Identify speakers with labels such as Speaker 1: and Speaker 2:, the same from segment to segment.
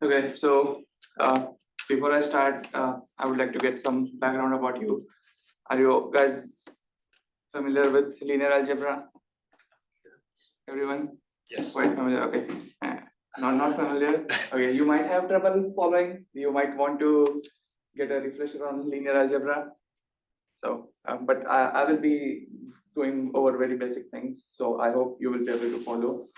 Speaker 1: Okay, so before I start, I would like to get some background about you. Are you guys familiar with linear algebra? Everyone?
Speaker 2: Yes.
Speaker 1: Quite familiar, okay. Not familiar? Okay, you might have trouble following. You might want to get a refresher on linear algebra. So, but I will be going over very basic things. So I hope you will be able to follow.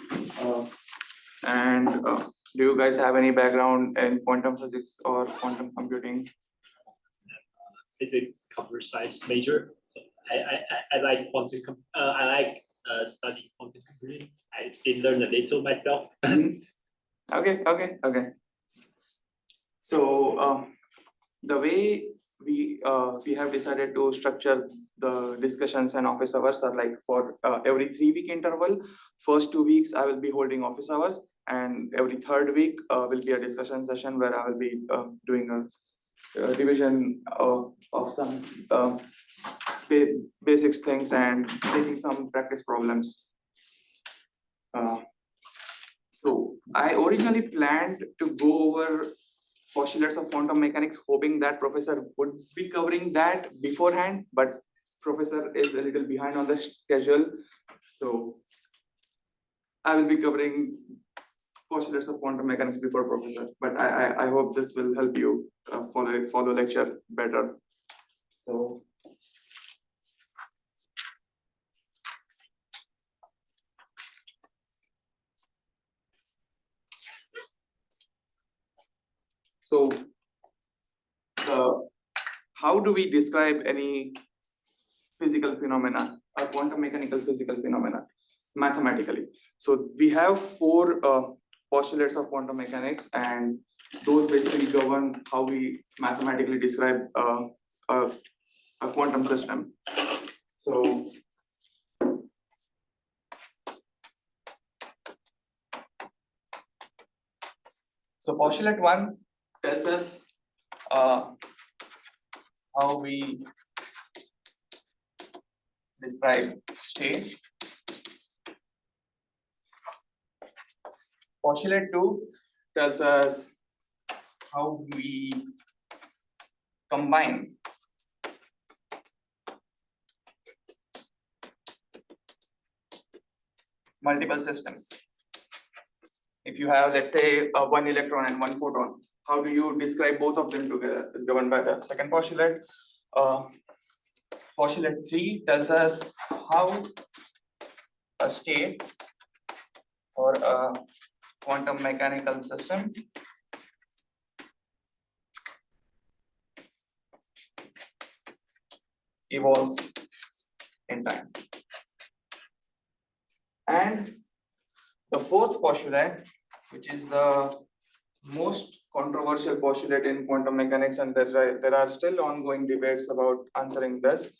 Speaker 1: Do you guys have any background in quantum physics or quantum computing?
Speaker 2: Physics computer science major, so I like studying quantum computing. I did learn a little myself.
Speaker 1: Okay. So the way we have decided to structure the discussions and office hours are like for every 3-week interval. First 2 weeks I will be holding office hours, and every third week will be a discussion session where I will be doing a revision of some basics things and taking some practice problems. So I originally planned to go over postulates of quantum mechanics, hoping that professor would be covering that beforehand, but professor is a little behind on the schedule. So I will be covering postulates of quantum mechanics before professor, but I hope this will help you follow lecture better. So how do we describe any physical phenomena, a quantum mechanical physical phenomena, mathematically? So we have 4 postulates of quantum mechanics, and those basically govern how we mathematically describe a quantum system. So postulate 1 tells us how we describe state. Postulate 2 tells us how we combine multiple systems. If you have, let's say, 1 electron and 1 photon, how do you describe both of them together is governed by the second postulate. Postulate 3 tells us how a state or a quantum mechanical system evolves in time. And the fourth postulate, which is the most controversial postulate in quantum mechanics, and there are still ongoing debates about answering this,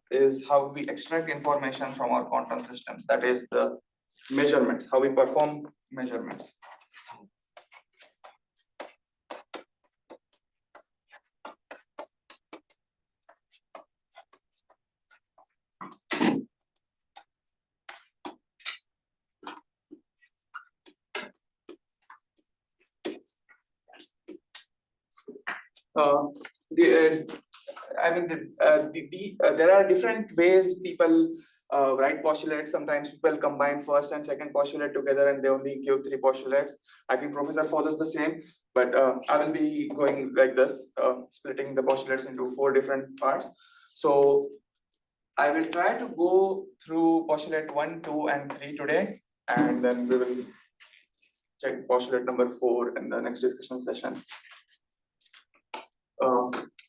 Speaker 1: is how we extract information from our quantum system. That is the measurements, how we perform measurements. There are different ways people write postulates. Sometimes people combine first and second postulate together and they only give 3 postulates. I think professor follows the same, but I will be going like this, splitting the postulates into 4 different parts. So I will try to go through postulate 1, 2, and 3 today, and then we will check postulate number 4 in the next discussion session.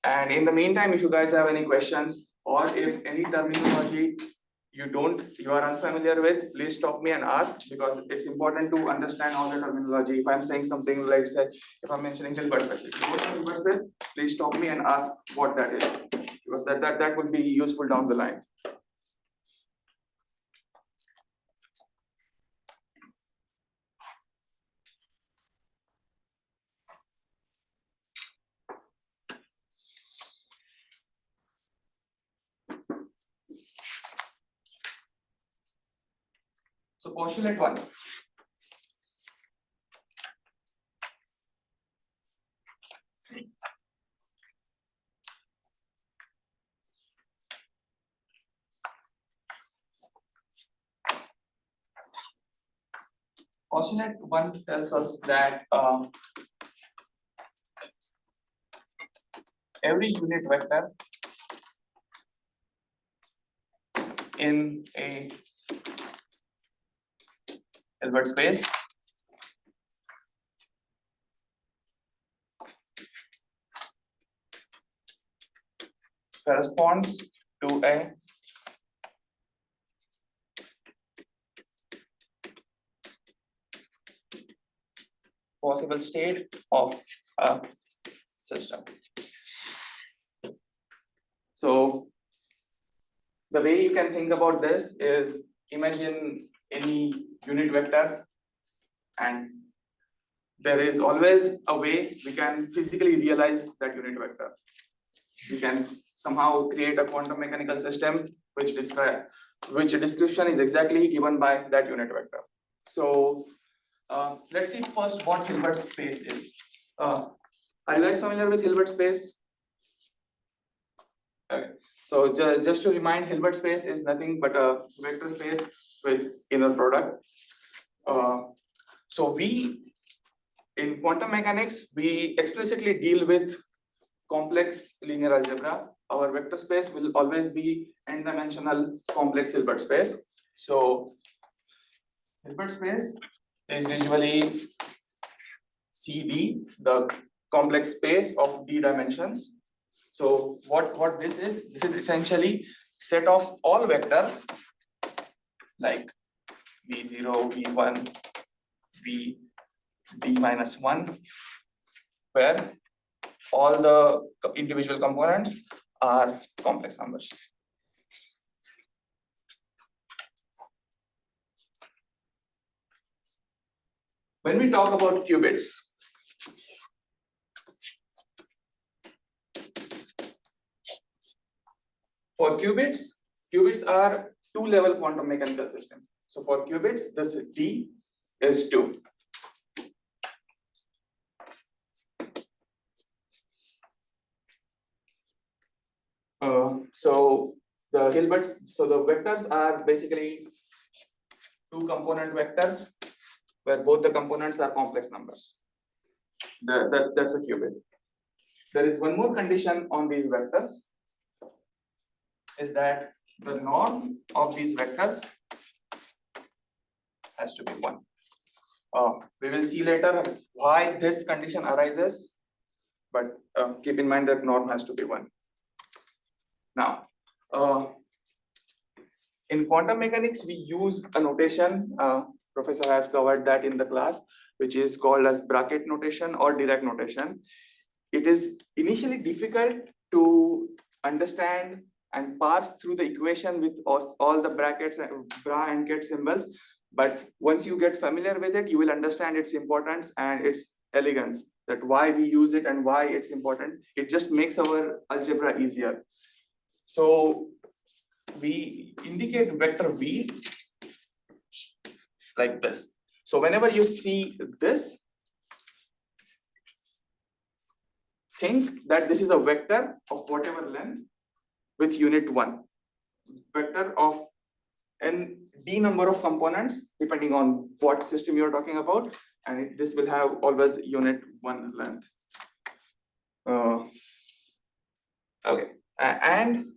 Speaker 1: And in the meantime, if you guys have any questions or if any terminology you are unfamiliar with, please stop me and ask, because it's important to understand all the terminology. If I'm saying something like, say, if I'm mentioning Hilbert space, if you go to Hilbert space, please stop me and ask what that is, because that would be useful down the line. So postulate 1. Postulate 1 tells us that every unit vector in a Hilbert space corresponds to a possible state of a system. So the way you can think about this is, imagine any unit vector, and there is always a way we can physically realize that unit vector. We can somehow create a quantum mechanical system which description is exactly given by that unit vector. So let's see first what Hilbert space is. Are you guys familiar with Hilbert space? Okay. So just to remind, Hilbert space is nothing but a vector space with inner product. So in quantum mechanics, we explicitly deal with complex linear algebra. Our vector space will always be n-dimensional complex Hilbert space. So Hilbert space is usually CD, the complex space of d dimensions. So what this is essentially set of all vectors like v0, v1, v d minus 1, where all the individual components are complex numbers. When we talk about qubits, for qubits are two-level quantum mechanical systems. So for qubits, this d is 2. So the vectors are basically two component vectors where both the components are complex numbers. That's a qubit. There is one more condition on these vectors, is that the norm of these vectors has to be 1. We will see later why this condition arises, but keep in mind that norm has to be 1. Now, in quantum mechanics, we use a notation, professor has covered that in the class, which is called as bracket notation or Dirac notation. It is initially difficult to understand and parse through the equation with all the brackets and bra and ket symbols, but once you get familiar with it, you will understand its importance and its elegance, that why we use it and why it's important. It just makes our algebra easier. So we indicate vector v like this. So whenever you see this, think that this is a vector of whatever length with unit 1, vector of n d number of components depending on what system you're talking about, and this will have always unit 1 length. Okay, and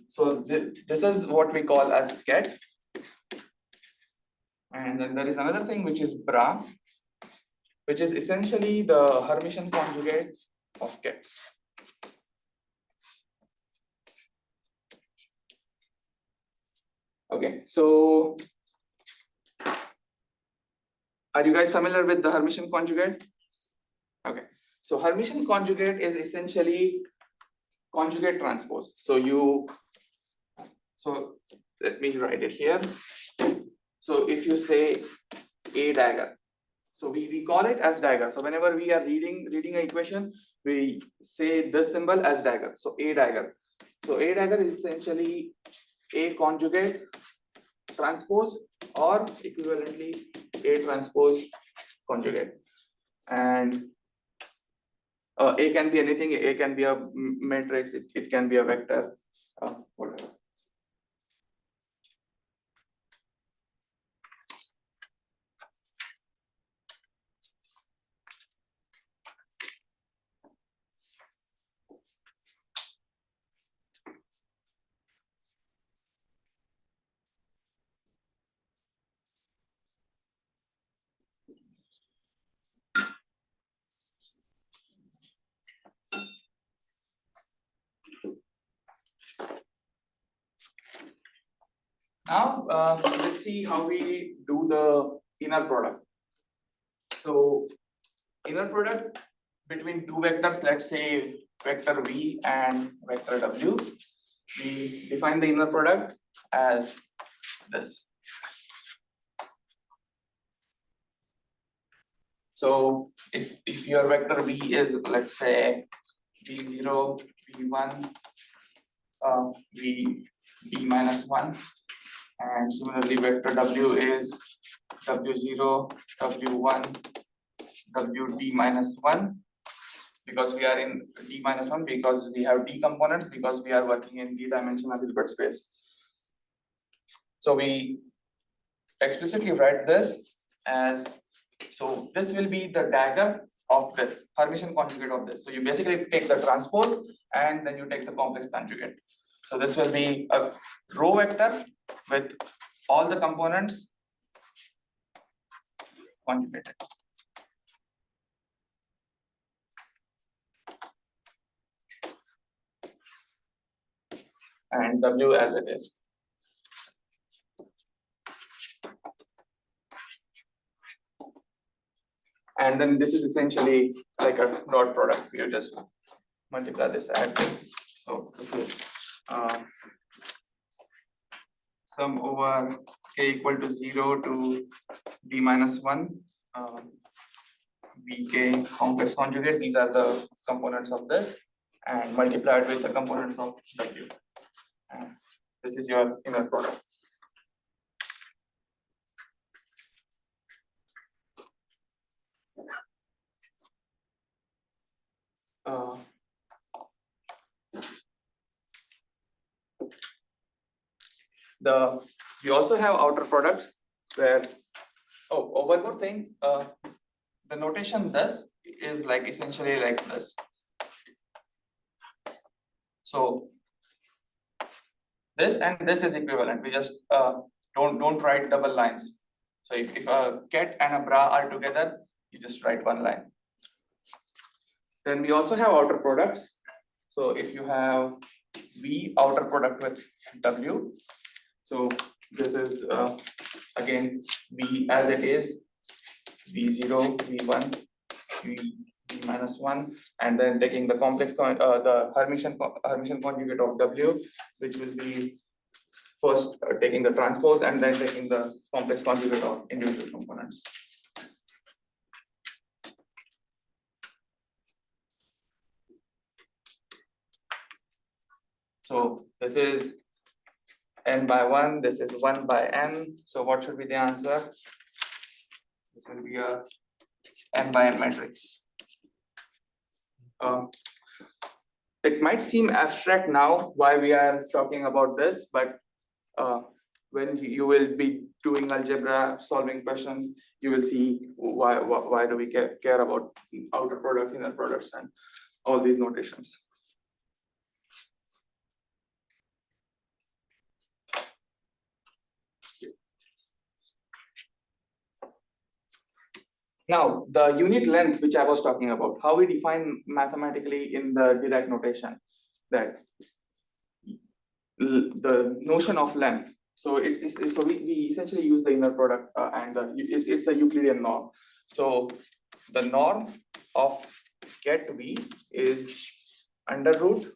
Speaker 1: so this is what we call as ket, and then there is another thing which is bra, which is essentially the Hermitian conjugate of kets. Okay, so are you guys familiar with the Hermitian conjugate? Okay, so Hermitian conjugate is essentially conjugate transpose. So let me write it here. So if you say a dagger, so we call it as dagger. So whenever we are reading an equation, we say this symbol as dagger. So a dagger. So a dagger is essentially a conjugate transpose or equivalently a transpose conjugate. And a can be anything. A can be a matrix. It can be a vector. Whatever. Now let's see how we do the inner product. So inner product between two vectors, let's say vector v and vector w, we define the inner product as this. So if your vector v is, let's say, v0, v1, v minus 1, and similarly vector w is w0, w1, wd minus 1, because we are in d minus 1, because we have d components, because we are working in d-dimensional Hilbert space. So we explicitly write this as, so this will be the dagger of this, Hermitian conjugate of this. So you basically take the transpose and then you take the complex conjugate. So this will be a row vector with all the components conjugated. And W as it is. And then this is essentially like a dot product. You just multiply this, add this. So this is sum over k equal to 0 to d minus 1, vk complex conjugate. These are the components of this, and multiplied with the components of W. And this is your inner product. We also have outer products where, one more thing, the notation thus is like essentially like this. So this and this is equivalent. We just don't write double lines. So if a cat and a bra are together, you just write one line. Then we also have outer products. So if you have V outer product with W, so this is again V as it is, V0, V1, V minus 1, and then taking the complex the Hermitian conjugate of W, which will be first taking the transpose and then taking the complex conjugate of individual components. So this is n by 1, this is 1 by n. So what should be the answer? This will be a n by n matrix. It might seem abstract now why we are talking about this, but when you will be doing algebra, solving questions, you will see why do we care about outer products, inner products, and all these notations. Now, the unit length, which I was talking about, how we define mathematically in the Dirac notation, that the notion of length So so we essentially use the inner product and it's the Euclidean norm. So the norm of get V is under root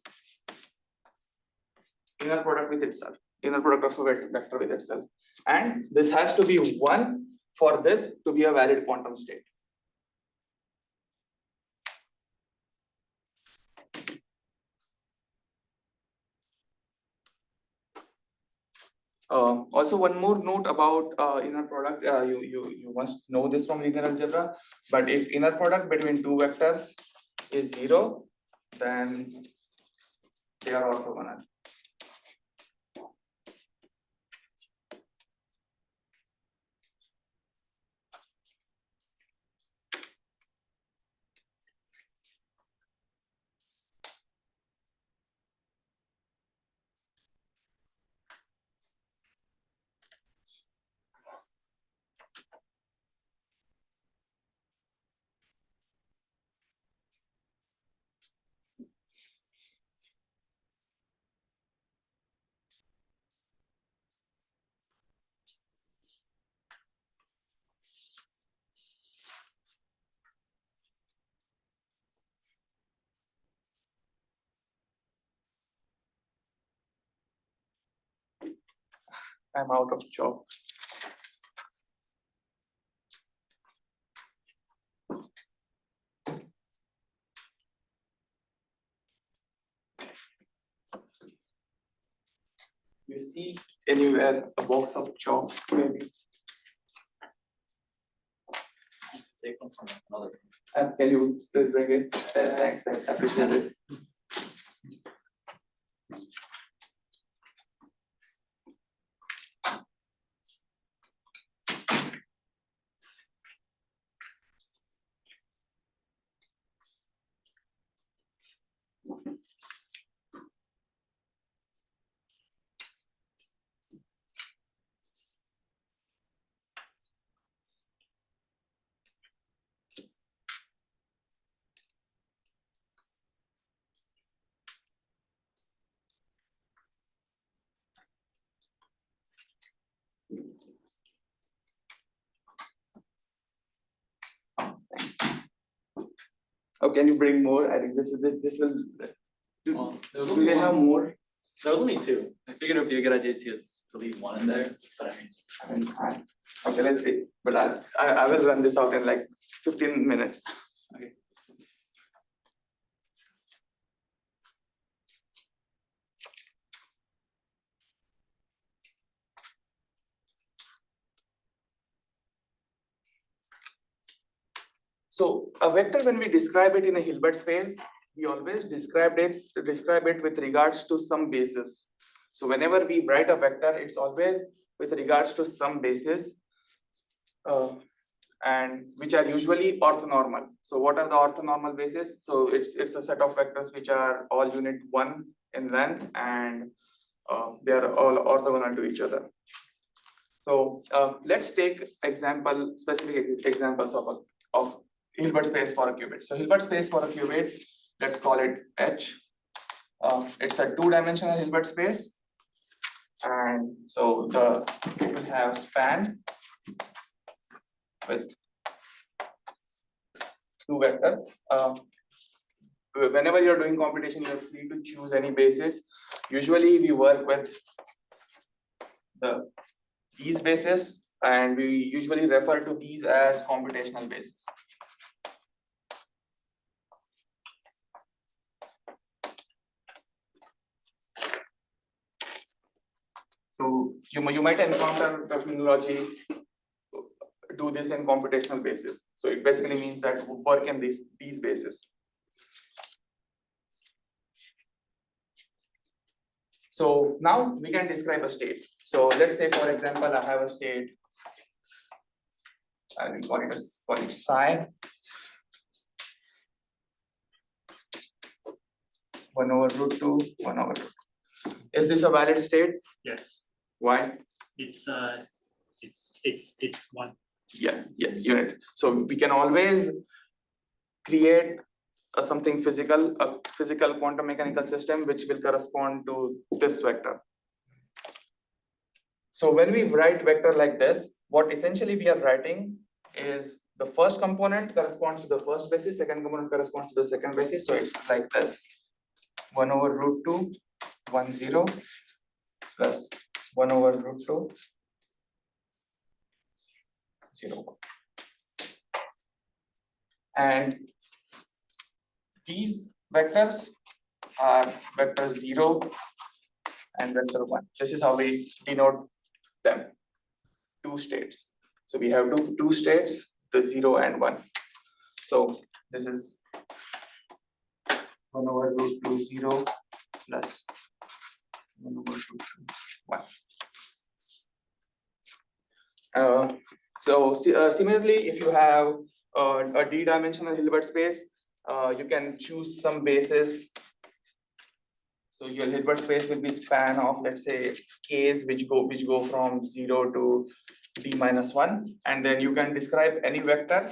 Speaker 1: inner product with itself, inner product of a vector with itself, and this has to be 1 for this to be a valid quantum state. Also, one more note about inner product. You must know this from linear algebra. But if inner product between two vectors is 0, then they are orthogonal. I'm out of chalk. You see anywhere a box of chalk, maybe?
Speaker 2: Take one from another.
Speaker 1: Can you please bring it? Thanks, I appreciate it. Thanks. Oh, can you bring more? I think this will.
Speaker 3: Well, there was
Speaker 1: Do
Speaker 3: only
Speaker 1: they have
Speaker 3: one.
Speaker 1: more?
Speaker 3: There was only 2. I figured it would be a good idea to leave one in there, but I mean,
Speaker 1: Okay, let's see. But I will run this out in like 15 minutes.
Speaker 3: okay.
Speaker 1: So a vector, when we describe it in a Hilbert space, we always describe it with regards to some basis. So whenever we write a vector, it's always with regards to some basis, and which are usually orthonormal. So what are the orthonormal bases? So it's a set of vectors which are all unit 1 in length, and they are all orthogonal to each other. So let's take specific examples of Hilbert space for a qubit. So Hilbert space for a qubit, let's call it H. It's a 2-dimensional Hilbert space, and so it will have span with 2 vectors. Whenever you're doing computation, you're free to choose any basis. Usually we work with these bases, and we usually refer to these as computational bases. So you might encounter terminology, do this in computational basis. So it basically means that work in these bases. So now we can describe a state. So let's say, for example, I have a state. I will call it psi. 1/√2, 1/2. Is this a valid state?
Speaker 2: Yes,
Speaker 1: Why?
Speaker 2: it's one.
Speaker 1: Yeah, unit. So we can always create a physical quantum mechanical system which will correspond to this vector. So when we write vector like this, what essentially we are writing is the first component corresponds to the first basis, second component corresponds to the second basis. So it's like this: 1 over root 2, 1, 0, plus 1 over root 2, 0. And these vectors are vector 0 and vector 1. This is how we denote them, two states. So we have two states, the 0 and 1. So this is 1 over root 2, 0 plus 1 over root 2, 1. Similarly, if you have a d-dimensional Hilbert space, you can choose some basis. So your Hilbert space will be span of, let's say, k's which go from 0 to d minus 1, and then you can describe any vector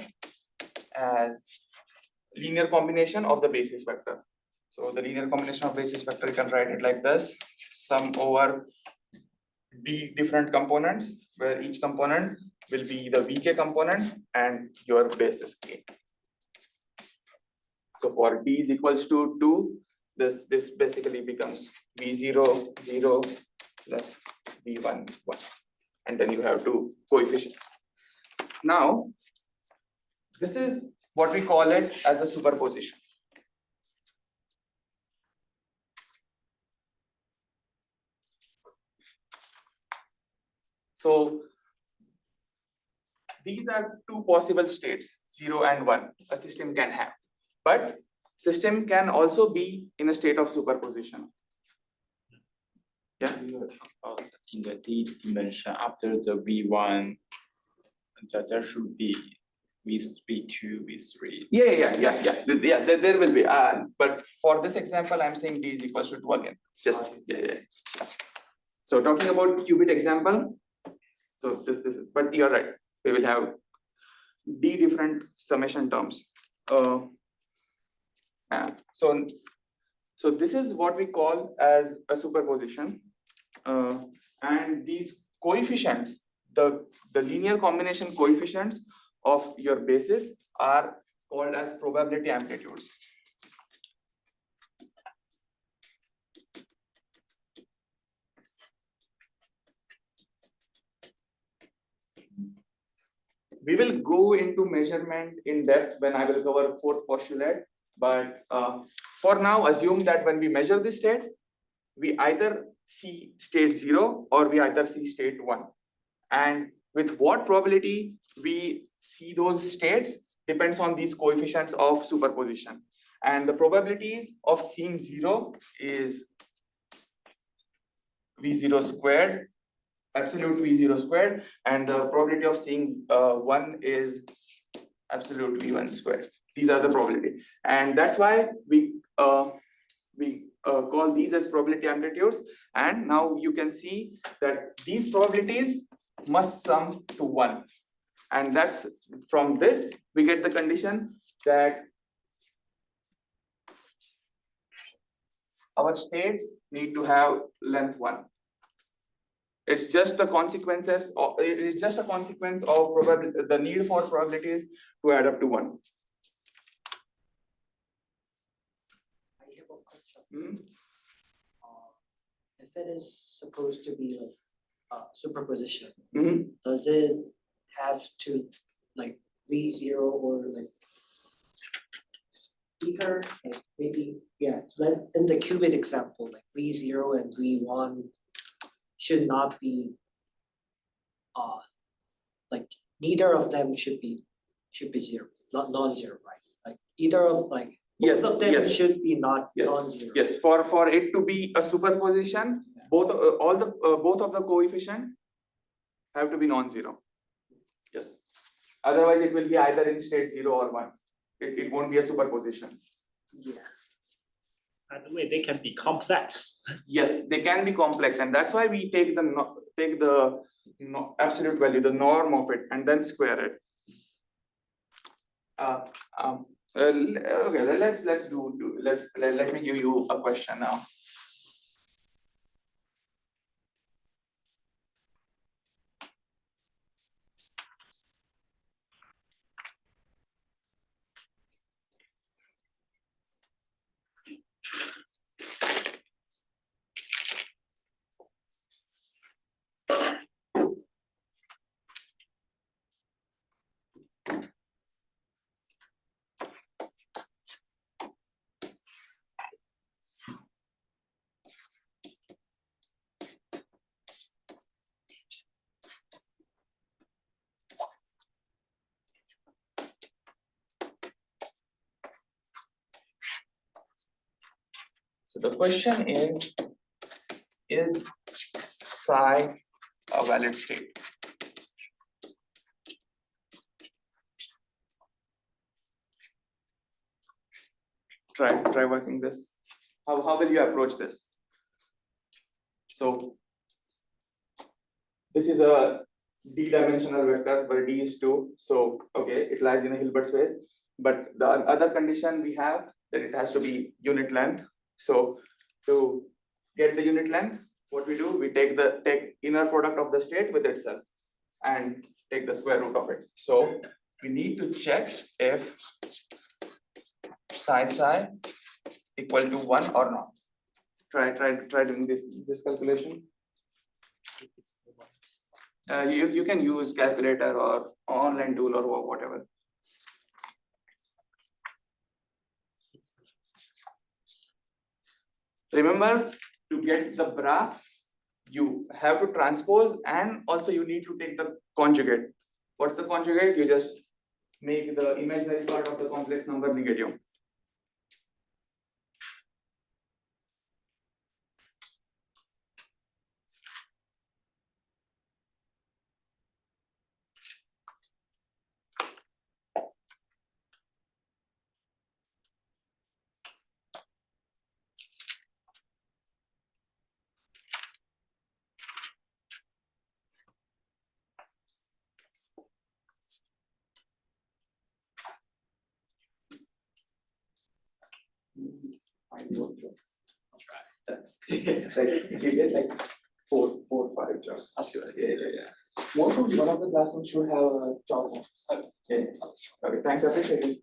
Speaker 1: as linear combination of the basis vector. So the linear combination of basis vector, you can write it like this: sum over d different components, where each component will be the vk component and your basis k. So for d is equals to 2, this basically becomes v0 0 plus v1 1, and then you have two coefficients. Now this is what we call it as a superposition. So these are two possible states, 0 and 1, a system can have. But system can also be in a state of superposition. Yeah.
Speaker 4: In the d dimension after the v1, there should be v2, v3.
Speaker 1: Yeah. There will be. But for this example, I'm saying d is equals to 2 again. Just yeah. So talking about qubit example. So this is. But you're right. We will have d different summation terms. So this is what we call as a superposition, and these coefficients, the linear combination coefficients of your basis are called as probability amplitudes. We will go into measurement in depth when I will cover fourth postulate, but for now, assume that when we measure this state, we either see state 0 or we either see state 1. And with what probability we see those states depends on these coefficients of superposition. And the probabilities of seeing 0 is v0 squared, absolute v0 squared, and the probability of seeing 1 is absolute v1 squared. These are the probability, and that's why we call these as probability amplitudes. And now you can see that these probabilities must sum to 1, and that's from this we get the condition that our states need to have length 1. It's just the consequences of, it is just a consequence of the need for probabilities to add up to 1.
Speaker 5: I have a question. If it is supposed to be like superposition, does it have to like v0 or like either like maybe in the qubit example, like v0 and v1 should not be like neither of them should be 0, not non-zero, right? Like either of like both of them should be not non-zero.
Speaker 1: Yes, for it to be a superposition, both of the coefficient have to be non-zero. Yes. Otherwise, it will be either in state 0 or 1. It won't be a superposition.
Speaker 5: Yeah.
Speaker 2: By the way, they can be complex.
Speaker 1: Yes, they can be complex, and that's why we take the absolute value, the norm of it, and then square it. Okay, let me give you a question now. So the question is psi a valid state? Try working this. How will you approach this? So this is a d-dimensional vector where d is 2. So okay, it lies in a Hilbert space. But the other condition we have that it has to be unit length. So to get the unit length, what we do, we take inner product of the state with itself and take the square root of it. So we need to check if psi equal to 1 or not. Try doing this calculation. You can use calculator or online tool or whatever. Remember, to get the bra, you have to transpose and also you need to take the conjugate. What's the conjugate? You just make the imaginary part of the complex number negative. I'll try. You get like four, 5 jobs. Yeah. One of the classrooms should have a job. Okay. Okay. Thanks, I appreciate it.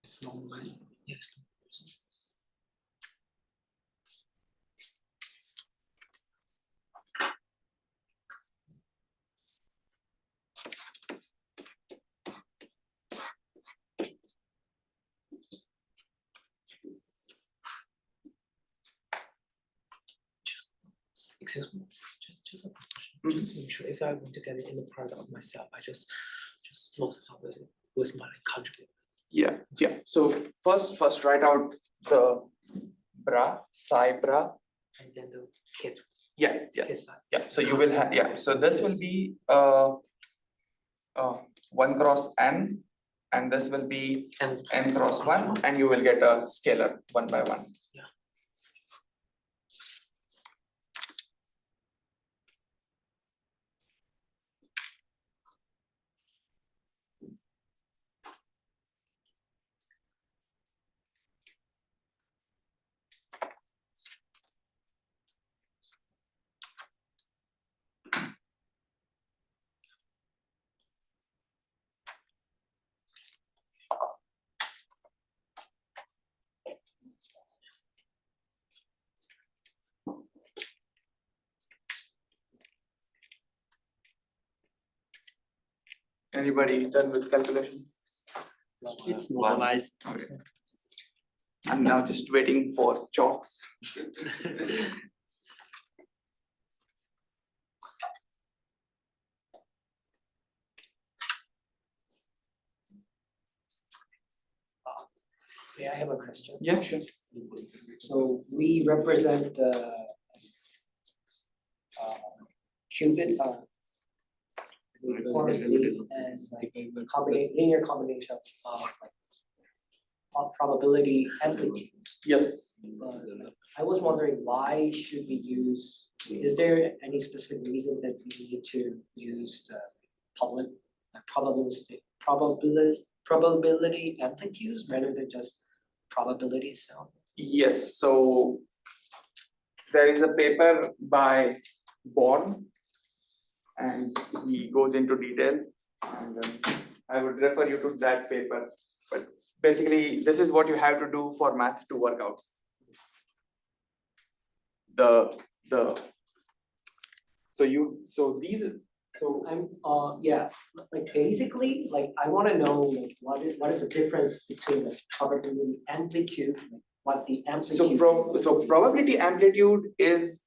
Speaker 5: It's normalized. Yes.
Speaker 6: Excuse me, just a question. Just to make sure if I want to get it in the product of myself, I just multiply with my conjugate.
Speaker 1: Yeah. So first write out the bra, psi bra.
Speaker 6: And then the kit.
Speaker 1: Yeah.
Speaker 6: Kit side.
Speaker 1: Yeah. So you will have, yeah. So this will be 1 cross n, and this will be
Speaker 6: And
Speaker 1: n cross 1, and you will get a scalar 1 by 1. Anybody done with calculation?
Speaker 6: it's normalized.
Speaker 1: Okay. I'm now just waiting for chalks.
Speaker 5: May I have a question?
Speaker 1: Yeah, sure.
Speaker 5: So we represent the qubit quantity as like a linear combination of like probability amplitude.
Speaker 1: Yes.
Speaker 5: But I was wondering, why should we use, is there any specific reason that we need to use the probability amplitudes rather than just probability itself?
Speaker 1: Yes. So there is a paper by Born, and he goes into detail, and I would refer you to that paper. But basically, this is what you have to do for math to work out.
Speaker 5: I'm yeah, like basically, like I wanna know like what is the difference between the probability amplitude, like what the amplitude.
Speaker 1: So probability amplitude is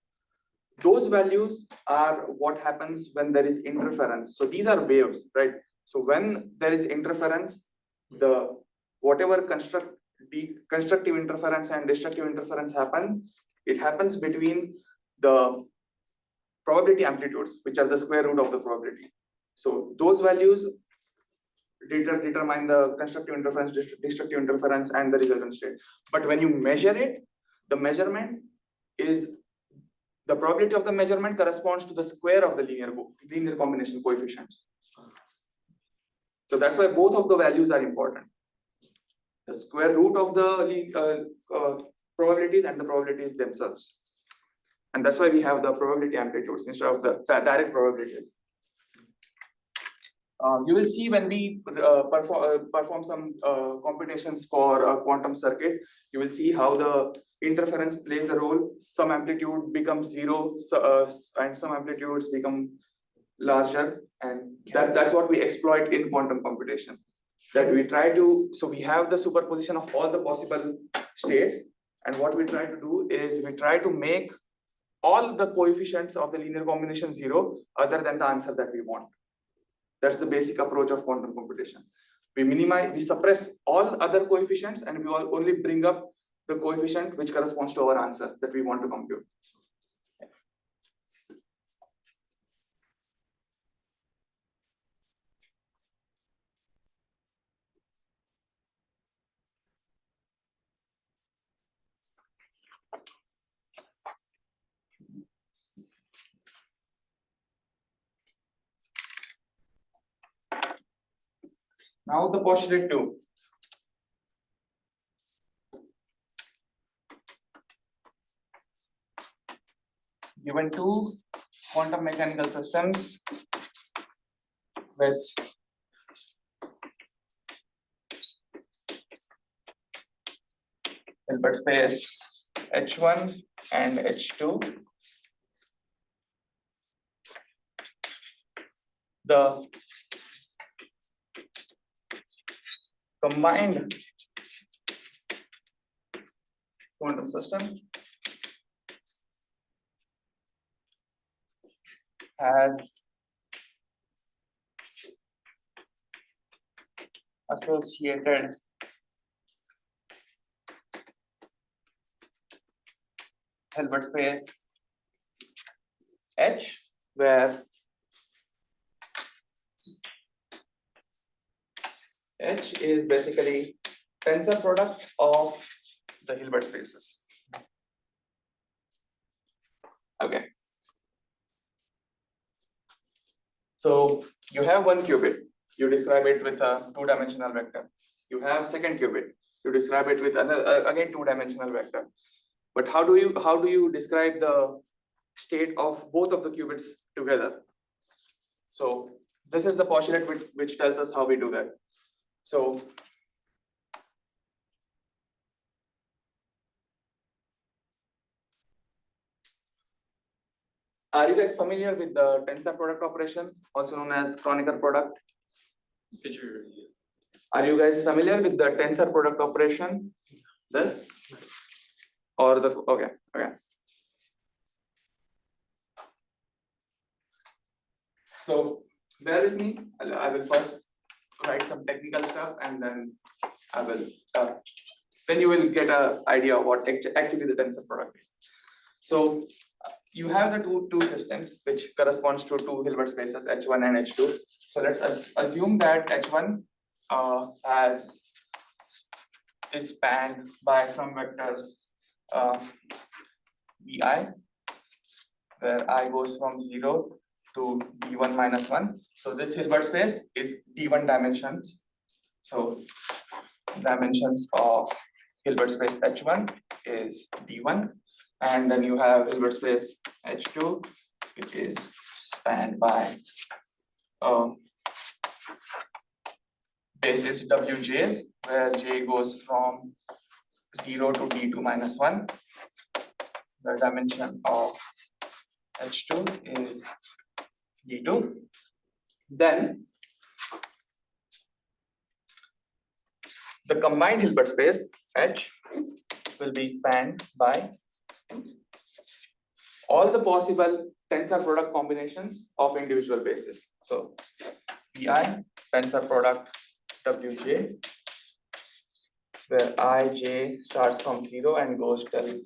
Speaker 1: those values are what happens when there is interference. So these are waves, right? So when there is interference, the whatever constructive interference and destructive interference happen, it happens between the probability amplitudes, which are the square root of the probability. So those values determine the constructive interference, destructive interference, and the resultant state. But when you measure it, the measurement is the probability of the measurement corresponds to the square of the linear combination coefficients. So that's why both of the values are important. The square root of the probabilities and the probabilities themselves. And that's why we have the probability amplitudes instead of the direct probabilities. You will see when we perform some computations for a quantum circuit, you will see how the interference plays a role. Some amplitude becomes zero, and some amplitudes become larger, and that's what we exploit in quantum computation. That we try to, so we have the superposition of all the possible states, and what we try to do is we try to make all the coefficients of the linear combination zero other than the answer that we want. That's the basic approach of quantum computation. We suppress all other coefficients, and we will only bring up the coefficient which corresponds to our answer that we want to compute. Now the postulate 2. Given two quantum mechanical systems with Hilbert space H1 and H2, the combined quantum system has associated Hilbert space H, where H is basically tensor product of the Hilbert spaces. Okay. So you have one qubit, you describe it with a two-dimensional vector. You have second qubit, you describe it with another again two-dimensional vector. But how do you describe the state of both of the qubits together? So this is the postulate which tells us how we do that. So are you guys familiar with the tensor product operation, also known as Kronecker product? Are you guys familiar with the tensor product operation? This or the okay. So bear with me. I will first write some technical stuff, and then I will then you will get an idea of what actually the tensor product is. So you have the two systems which corresponds to two Hilbert spaces H1 and H2. So let's assume that H1 is spanned by some vectors vi, where I goes from 0 to d1 minus 1. So this Hilbert space is d1 dimensions. So dimensions of Hilbert space H1 is d1, and then you have Hilbert space H2, which is spanned by basis wj's, where j goes from 0 to d2 minus 1. The dimension of H2 is d2. Then the combined Hilbert space H will be spanned by all the possible tensor product combinations of individual bases. So Pi tensor product Wj, where Ij starts from 0 and goes till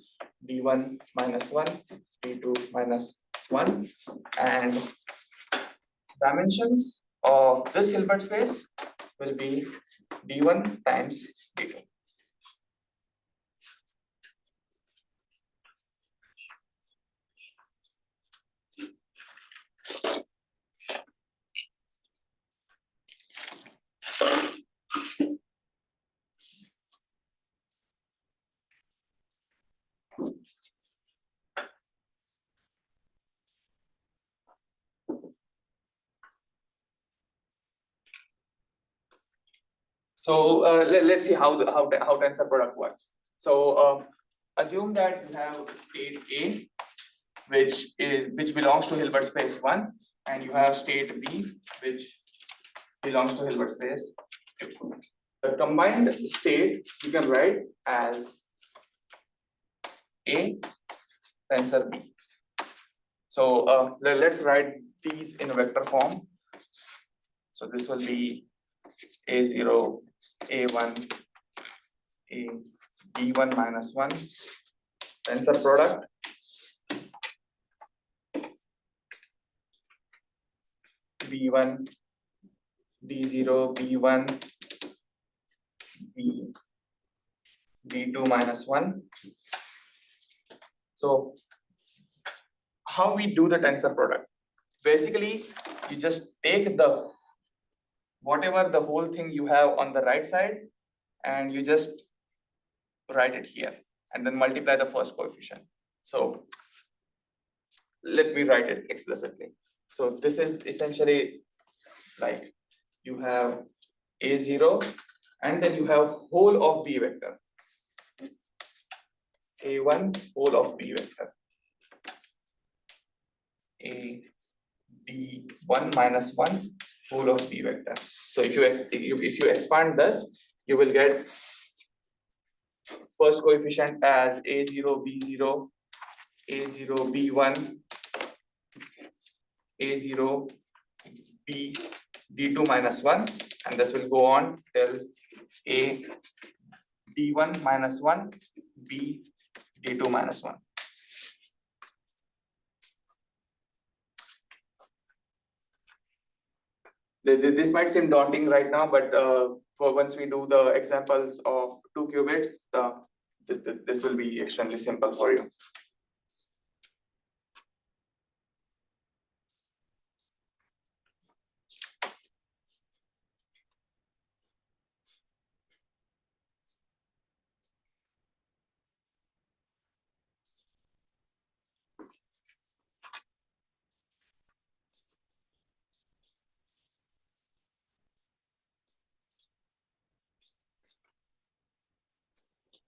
Speaker 1: d1 minus 1, d2 minus 1, and dimensions of this Hilbert space will be d1 times d2. So let's see how tensor product works. So assume that you have state A, which belongs to Hilbert space 1, and you have state B, which belongs to Hilbert space 2. The combined state you can write as A tensor B. So let's write these in vector form. So this will be A0, A1, A D1 minus 1 tensor product B1, D0, B1, B, D2 minus 1. So how we do the tensor product? Basically, you just take the whatever the whole thing you have on the right side and you just write it here and then multiply the first coefficient. So let me write it explicitly. So this is essentially like you have A0 and then you have whole of B vector. A1 whole of B vector. A D1 minus 1 whole of B vector. So if you expand this, you will get first coefficient as A0, B0, A0, B1, A0, B, D2 minus 1, and this will go on till A, D1 minus 1, B, D2 minus 1. This might seem daunting right now, but once we do the examples of 2 qubits, this will be extremely simple for you.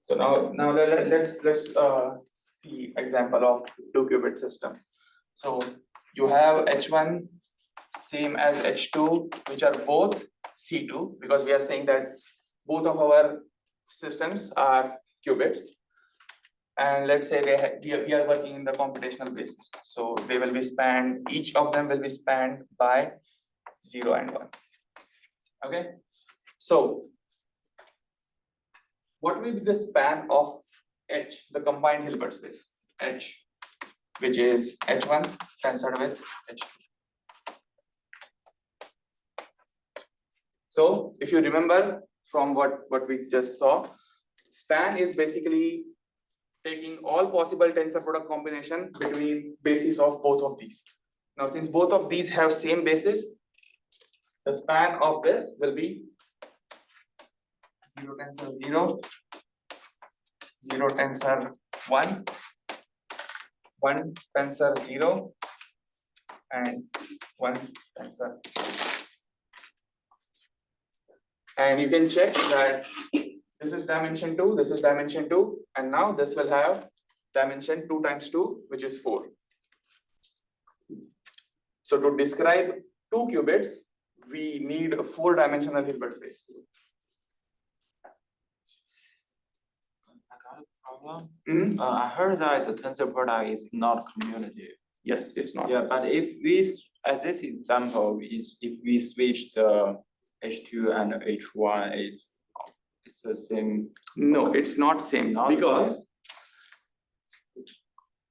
Speaker 1: So now let's see example of 2 qubit system. So you have H1 same as H2, which are both C2, because we are saying that both of our systems are qubits. And let's say we are working in the computational basis. So they will be spanned, each of them will be spanned by 0 and 1. Okay. So what will be the span of H, the combined Hilbert space? H, which is H1 tensored with H2. So if you remember from what we just saw, span is basically taking all possible tensor product combination between bases of both of these. Now, since both of these have same basis, the span of this will be 0 tensor 0, 0 tensor 1, 1 tensor 0, and 1 tensor. And you can check that this is dimension 2, this is dimension 2, and now this will have dimension 2 times 2, which is 4. So to describe 2 qubits, we need a 4-dimensional Hilbert space.
Speaker 4: I got a problem problem.
Speaker 1: Mhm.
Speaker 4: I heard that the tensor product is not commutative.
Speaker 1: Yes, it's not.
Speaker 4: Yeah, but if we, at this example, if we switch the H2 and H1, it's the same.
Speaker 1: No, it's not same
Speaker 4: Not the
Speaker 1: because
Speaker 4: same.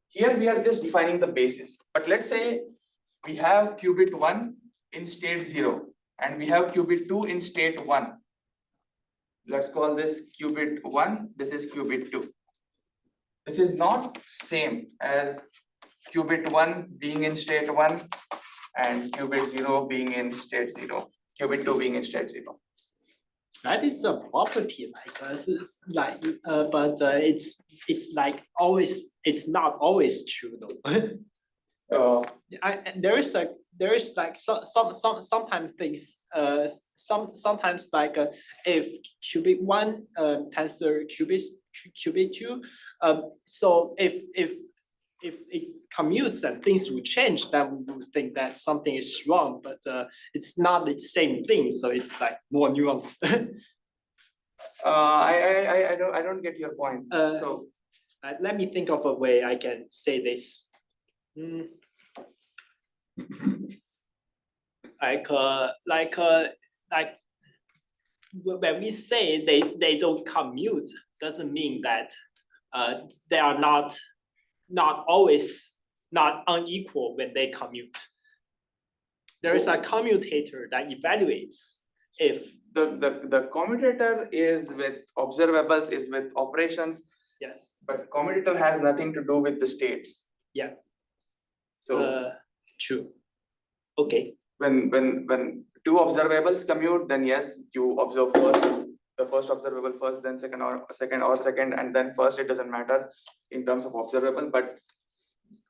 Speaker 1: here we are just defining the basis. But let's say we have qubit 1 in state 0 and we have qubit 2 in state 1. Let's call this qubit 1, this is qubit 2. This is not same as qubit 1 being in state 1 and qubit 0 being in state 0, qubit 2 being in state 0.
Speaker 2: That is a property, like, it's like, but it's like always, it's not always true though. There is like sometimes things, sometimes like, if qubit 1 tensor qubit 2, so if it commutes and things will change, then we will think that something is wrong, but it's not the same thing, so it's like more nuanced.
Speaker 1: I don't get your point. So
Speaker 2: Let me think of a way I can say this. Like when we say they don't commute, doesn't mean that they are not always not unequal when they commute. There is a commutator that evaluates if,
Speaker 1: the commutator is with observables, is with operations,
Speaker 2: yes,
Speaker 1: but commutator has nothing to do with the states.
Speaker 2: Yeah.
Speaker 1: So
Speaker 2: true. Okay,
Speaker 1: when two observables commute, then yes, you observe first, the first observable first, then second or second, and then first. It doesn't matter in terms of observable, but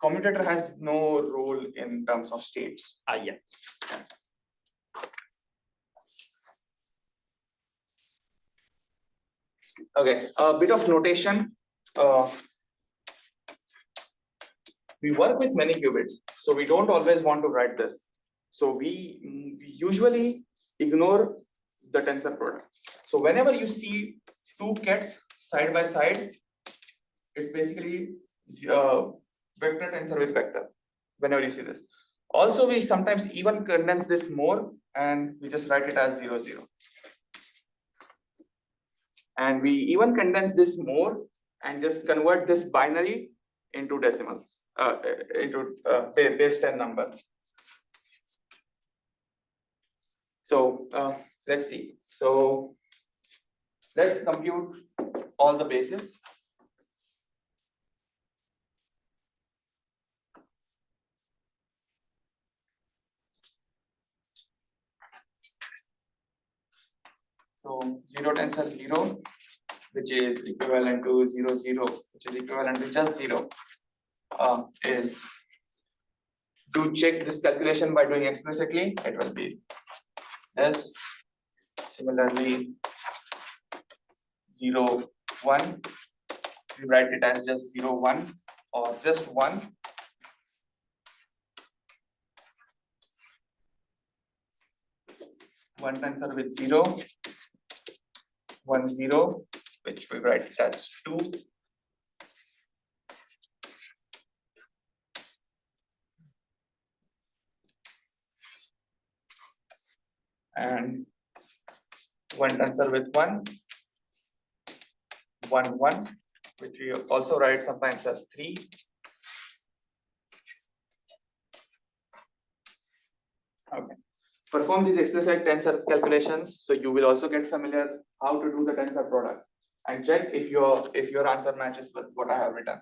Speaker 1: commutator has no role in terms of states.
Speaker 2: yeah.
Speaker 1: Okay, a bit of notation. We work with many qubits, so we don't always want to write this. So we usually ignore the tensor product. So whenever you see two kets side by side, it's basically vector tensor with vector. Whenever you see this, also we sometimes even condense this more, and we just write it as 0, 0. And we even condense this more and just convert this binary into decimals, into base 10 number. So let's see. So let's compute all the bases. So 0 tensor 0, which is equivalent to 0, 0, which is equivalent to just 0, is to check this calculation by doing explicitly, it will be this. Similarly, 0, 1, we write it as just 0, 1 or just 1. One tensor with 0, 1, 0, which we write it as 2. And one tensor with 1, 1, 1, which we also write sometimes as 3. Okay. Perform these explicit tensor calculations, so you will also get familiar how to do the tensor product, and check if your answer matches with what I have written.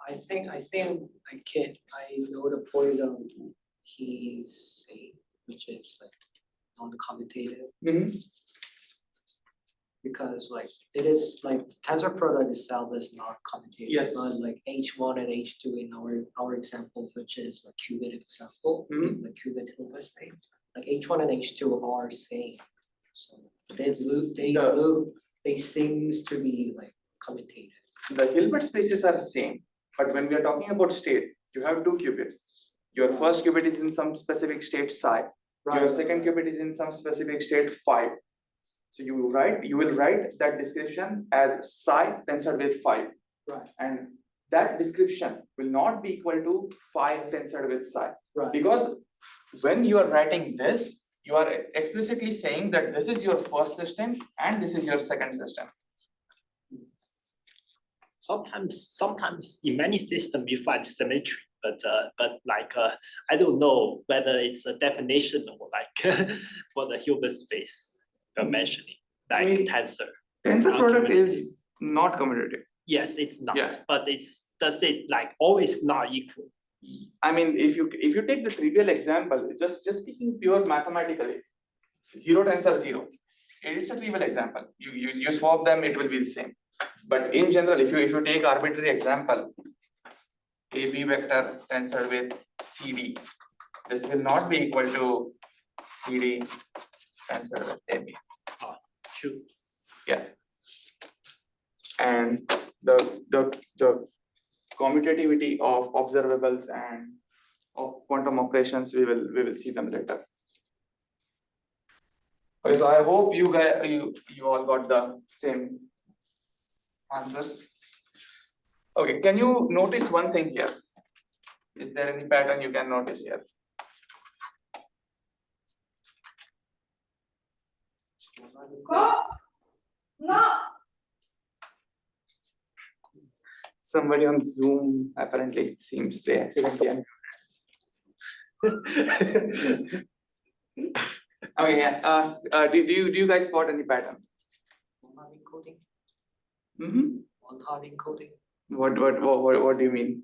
Speaker 5: I think I know the point of he's saying, which is like non-commutative. Because like it is like tensor product itself is not commutative,
Speaker 1: Yes.
Speaker 5: but like H1 and H2 in our examples, which is a qubit example, the qubit Hilbert space, like H1 and H2 are same. So they seems to be like commutative.
Speaker 1: The Hilbert spaces are same, but when we are talking about state, you have two qubits. Your first qubit is in some specific state psi. Your second qubit is in some specific state phi. So you will write that description as psi tensored with phi.
Speaker 5: Right.
Speaker 1: And that description will not be equal to phi tensored with psi.
Speaker 5: Right.
Speaker 1: Because when you are writing this, you are explicitly saying that this is your first system and this is your second system.
Speaker 2: Sometimes in many systems you find symmetry, but I don't know whether it's a definition or like for the Hilbert space you're mentioning, like tensor.
Speaker 1: Tensor product is not commutative.
Speaker 2: Yes, it's not,
Speaker 1: Yeah.
Speaker 2: but does it like always not equal?
Speaker 1: I mean, if you take the trivial example, just speaking pure mathematically, 0 tensor 0, it's a trivial example. You swap them, it will be the same. But in general, if you take arbitrary example, AB vector tensored with CD, this will not be equal to CD tensored with AB.
Speaker 2: True.
Speaker 1: Yeah. And the commutativity of observables and of quantum operations, we will see them later. Okay, so I hope you all got the same answers. Okay, can you notice one thing here? Is there any pattern you can notice here? Somebody on Zoom apparently seems they accidentally okay, yeah. Do you guys spot any pattern?
Speaker 5: One-hot encoding.
Speaker 1: Mm-hmm.
Speaker 5: One-hot encoding.
Speaker 1: What do you mean?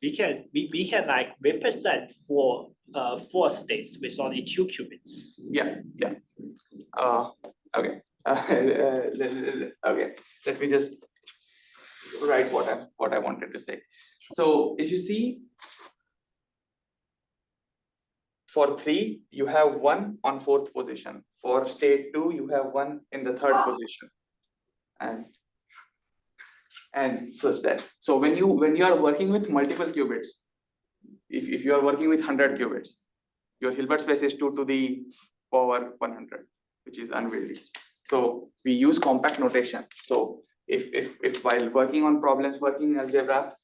Speaker 2: We can like represent four states with only 2 qubits.
Speaker 1: Yeah. Okay. Okay. Let me just write what I wanted to say. So if you see, for 3, you have 1 on 4th position. For state 2, you have 1 in the 3rd position, and such that. So when you are working with multiple qubits, if you are working with 100 qubits, your Hilbert space is 2 to the power 100, which is unwieldy. So we use compact notation. So if while working on problems, working in algebra,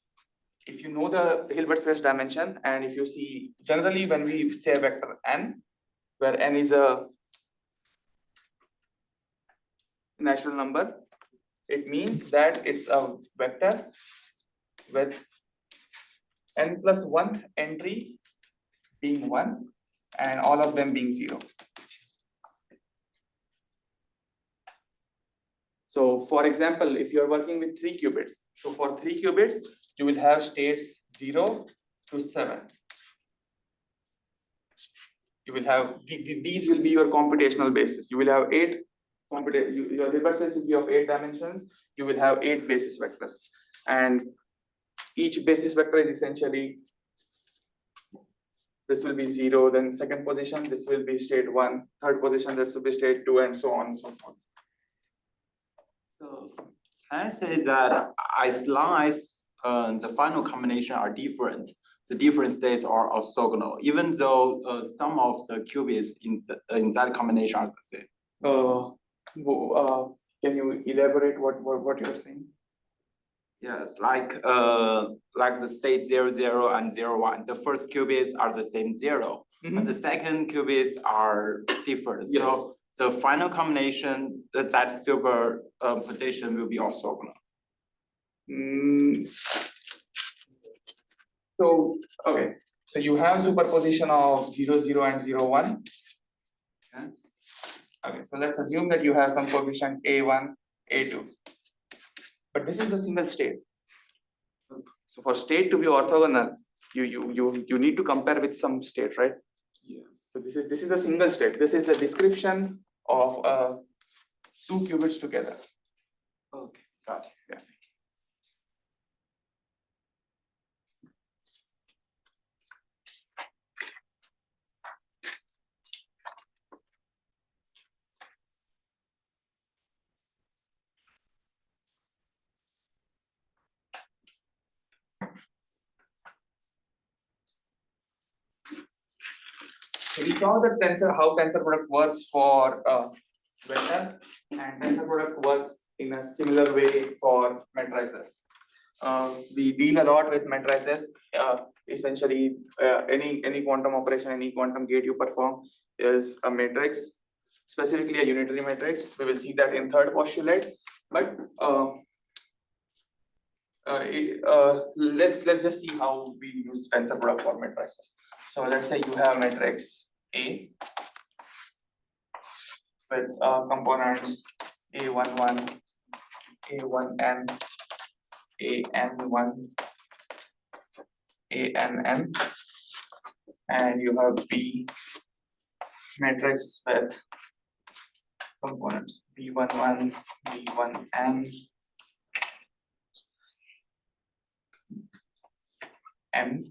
Speaker 1: if you know the Hilbert space dimension, and if you see, generally when we say a vector n, where n is a natural number, it means that it's a vector with n plus 1 entry being 1 and all of them being 0. So for example, if you are working with 3 qubits, so for 3 qubits, you will have states 0 to 7. You will have, these will be your computational basis. You will have 8, your Hilbert space will be of 8 dimensions. You will have 8 basis vectors. And each basis vector is essentially, this will be 0, then second position, this will be state 1, third position, this will be state 2, and so on and so forth.
Speaker 4: So can I say that as long as the final combination are different, the different states are orthogonal, even though some of the qubits in that combination are the same?
Speaker 1: Can you elaborate what you're saying?
Speaker 4: Yes, like the state 0, 0 and 0, 1. The first qubits are the same 0, but the second qubits are different.
Speaker 1: Yes.
Speaker 4: So the final combination, that super position will be orthogonal.
Speaker 1: So, okay. So you have superposition of 0, 0 and 0, 1. Okay, so let's assume that you have some coefficient A1, A2. But this is the single state. So for state to be orthogonal, you need to compare with some state, right?
Speaker 4: Yes.
Speaker 1: So this is a single state. This is the description of two qubits together.
Speaker 4: Okay, got it.
Speaker 1: Yeah. So we saw that how tensor product works for vectors, and tensor product works in a similar way for matrices. We deal a lot with matrices. Essentially, any quantum operation, any quantum gate you perform is a matrix, specifically a unitary matrix. We will see that in third postulate. But let's just see how we use tensor product for matrices. So let's say you have matrix A with components A11, A1n, AN1, ANN, and you have B matrix with components B11, B1n, M.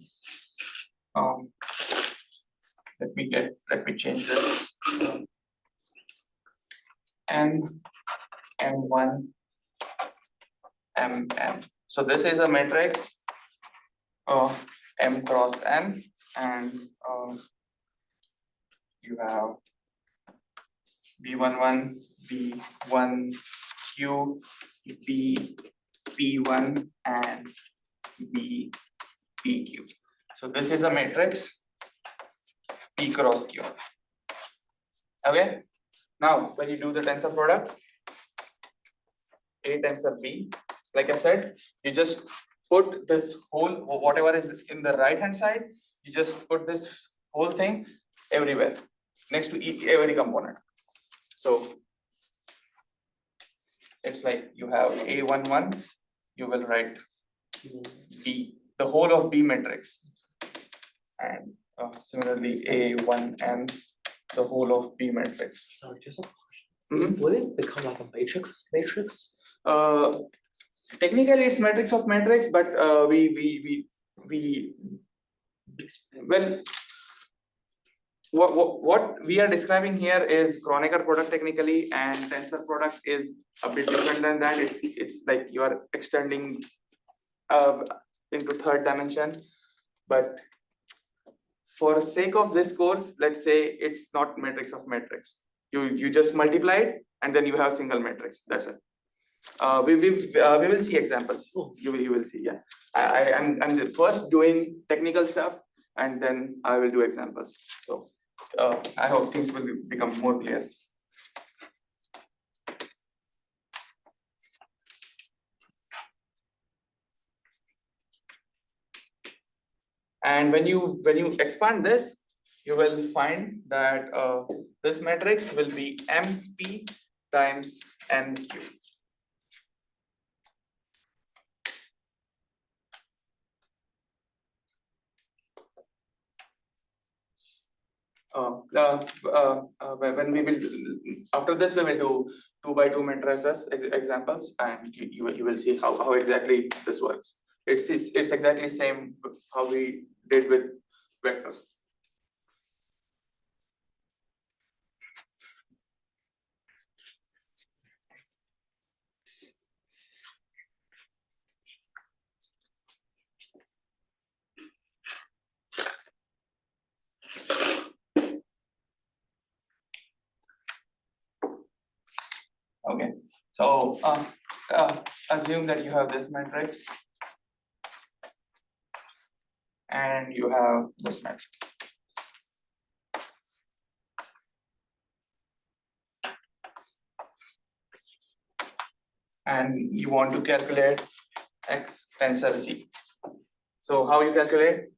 Speaker 1: Let me change this. N, M1, MN. So this is a matrix of M cross N, and you have B11, B1Q, B, P1, and B, PQ. So this is a matrix P cross Q. Okay. Now, when you do the tensor product, A tensor B, like I said, you just put this whole, whatever is in the right hand side, you just put this whole thing everywhere, next to every component. So it's like you have A11, you will write B, the whole of B matrix. And similarly, A1N, the whole of B matrix.
Speaker 6: Sorry, just a question. Will it become like a matrix?
Speaker 1: Technically it's matrix of matrix, but we well, what we are describing here is Kronecker product technically, and tensor product is a bit different than that. It's like you are extending into third dimension, but for sake of this course, let's say it's not matrix of matrix. You just multiply it and then you have single matrix. That's it. We will see examples. You will see. Yeah, I'm the first doing technical stuff, and then I will do examples. So I hope things will become more clear. And when you expand this, you will find that this matrix will be MP times NQ. When we will, after this we will do 2 by 2 matrices examples, and you will see how exactly this works. It's exactly same how we did with vectors. Okay, so assume that you have this matrix and you have this matrix. And you want to calculate X tensor Z. So how you calculate?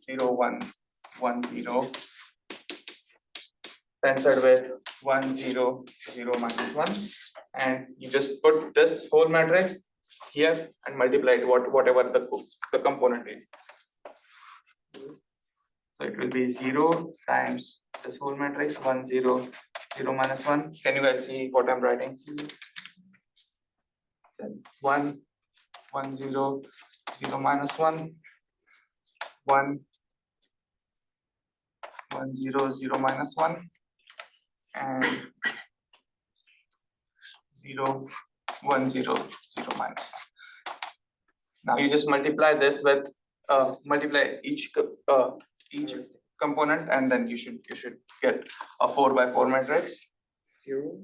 Speaker 1: 0, 1, 1, 0 tensored with 1, 0, 0, -1, and you just put this whole matrix here and multiply it whatever the component is. So it will be 0 times this whole matrix 1 0 0 minus 1. Can you guys see what I'm writing? Then 1 1 0 0 minus 1 1 1 0 0 minus 1 and 0 1 0 0 minus 1. Now you just multiply this with multiply each component, and then you should get a 4 by 4 matrix.
Speaker 6: 0.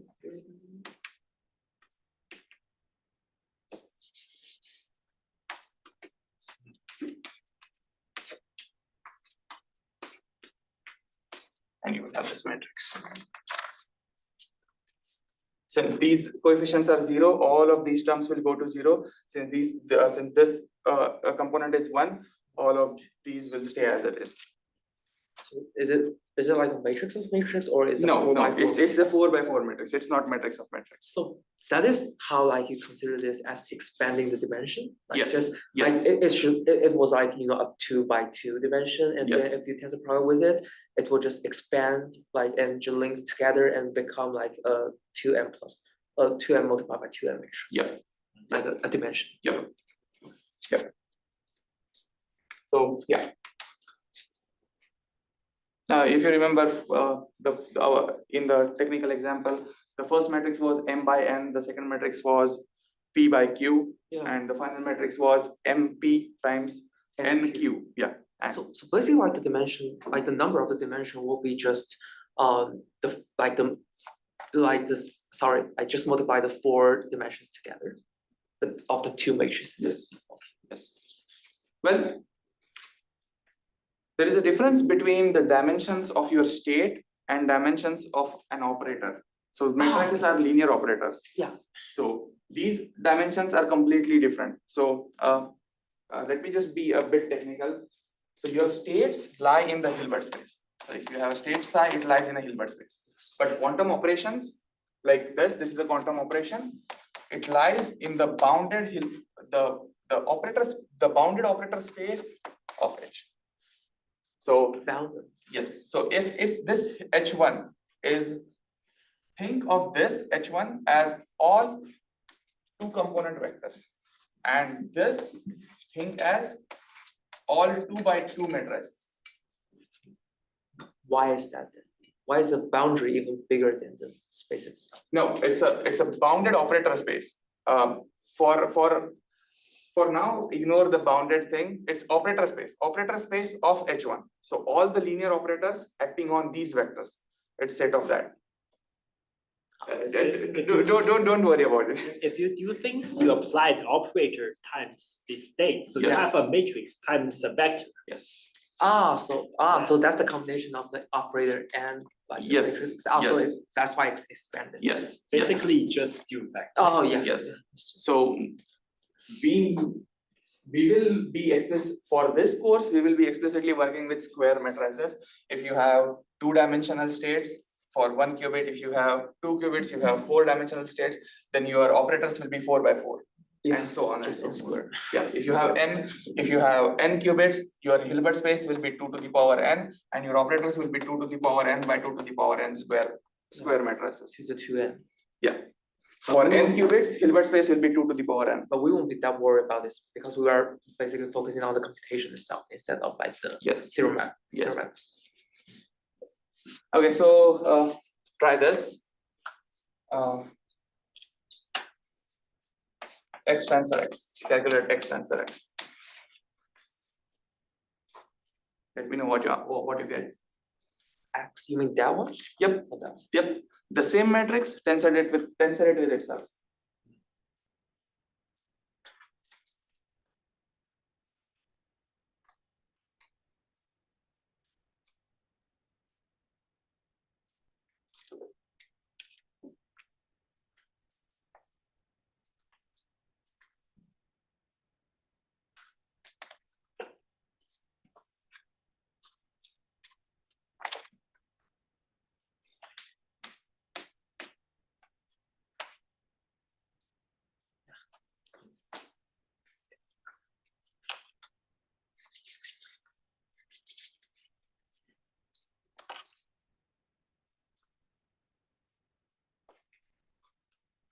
Speaker 1: And you will have this matrix. Since these coefficients are 0, all of these terms will go to 0. Since this component is 1, all of these will stay as it is.
Speaker 6: So is it like a matrix of matrix, or is it
Speaker 1: No,
Speaker 6: 4
Speaker 1: no,
Speaker 6: by 4?
Speaker 1: it's a 4 by 4 matrix. It's not matrix of matrix.
Speaker 6: So that is how like you consider this as expanding the dimension. Like
Speaker 1: Yes,
Speaker 6: just
Speaker 1: yes.
Speaker 6: like it was like a 2 by 2 dimension, and then
Speaker 1: Yes.
Speaker 6: if you tensor product with it, it will just expand like and just link together and become like a 2m plus 2m multiplied by 2m matrix.
Speaker 1: Yeah.
Speaker 6: Like a dimension.
Speaker 1: Yep. So yeah. If you remember in the technical example, the first matrix was m by n, the second matrix was p by q,
Speaker 6: Yeah.
Speaker 1: and the final matrix was mp times
Speaker 6: And
Speaker 1: nq. Yeah. And
Speaker 6: So basically like the dimension, like the number of the dimension will be just I just multiply the 4 dimensions together of the 2 matrices.
Speaker 1: Yes. Well, there is a difference between the dimensions of your state and dimensions of an operator. So matrices are linear operators.
Speaker 6: Yeah.
Speaker 1: So these dimensions are completely different. So let me just be a bit technical. So your states lie in the Hilbert space. So if you have a state psi, it lies in a Hilbert space. But quantum operations like this is a quantum operation. It lies in the bounded the bounded operator space of H. So
Speaker 6: Bounded.
Speaker 1: yes, so if this H1 is, think of this H1 as all 2 component vectors, and this think as all 2 by 2 matrices.
Speaker 6: Why is that then? Why is the boundary even bigger than the spaces?
Speaker 1: No, it's a bounded operator space. For now, ignore the bounded thing. It's operator space of H1. So all the linear operators acting on these vectors. It's set of that. Don't worry about it.
Speaker 2: If you do things, you apply the operator times the state, so you
Speaker 1: Yes.
Speaker 2: have a matrix times a vector.
Speaker 1: Yes.
Speaker 6: So that's the combination of the operator and like the
Speaker 1: Yes,
Speaker 6: matrix. Also,
Speaker 1: yes.
Speaker 6: that's why it's expanded.
Speaker 1: Yes.
Speaker 2: Basically, just do vector.
Speaker 6: Oh yeah.
Speaker 1: Yes. So we will be for this course, we will be explicitly working with square matrices. If you have 2-dimensional states for 1 qubit, if you have 2 qubits, you have 4-dimensional states, then your operators will be 4 by 4. And so on and
Speaker 6: Just
Speaker 1: so
Speaker 6: in
Speaker 1: forth.
Speaker 6: square.
Speaker 1: Yeah, if you have n qubits, your Hilbert space will be 2 to the power n, and your operators will be 2 to the power n by 2 to the power n square matrices.
Speaker 6: 2 to 2n.
Speaker 1: Yeah. For n qubits, Hilbert space will be 2 to the power n.
Speaker 6: But we won't be that worried about this because we are basically focusing on the computation itself instead of like the
Speaker 1: Yes.
Speaker 6: zero map.
Speaker 1: Yes.
Speaker 6: Zero maps.
Speaker 1: Okay, so try this. X tensor x. Calculate x tensor x. Let me know what you get.
Speaker 6: X, you mean that one?
Speaker 1: Yep.
Speaker 6: Or that one?
Speaker 1: Yep. The same matrix, tensor it with itself.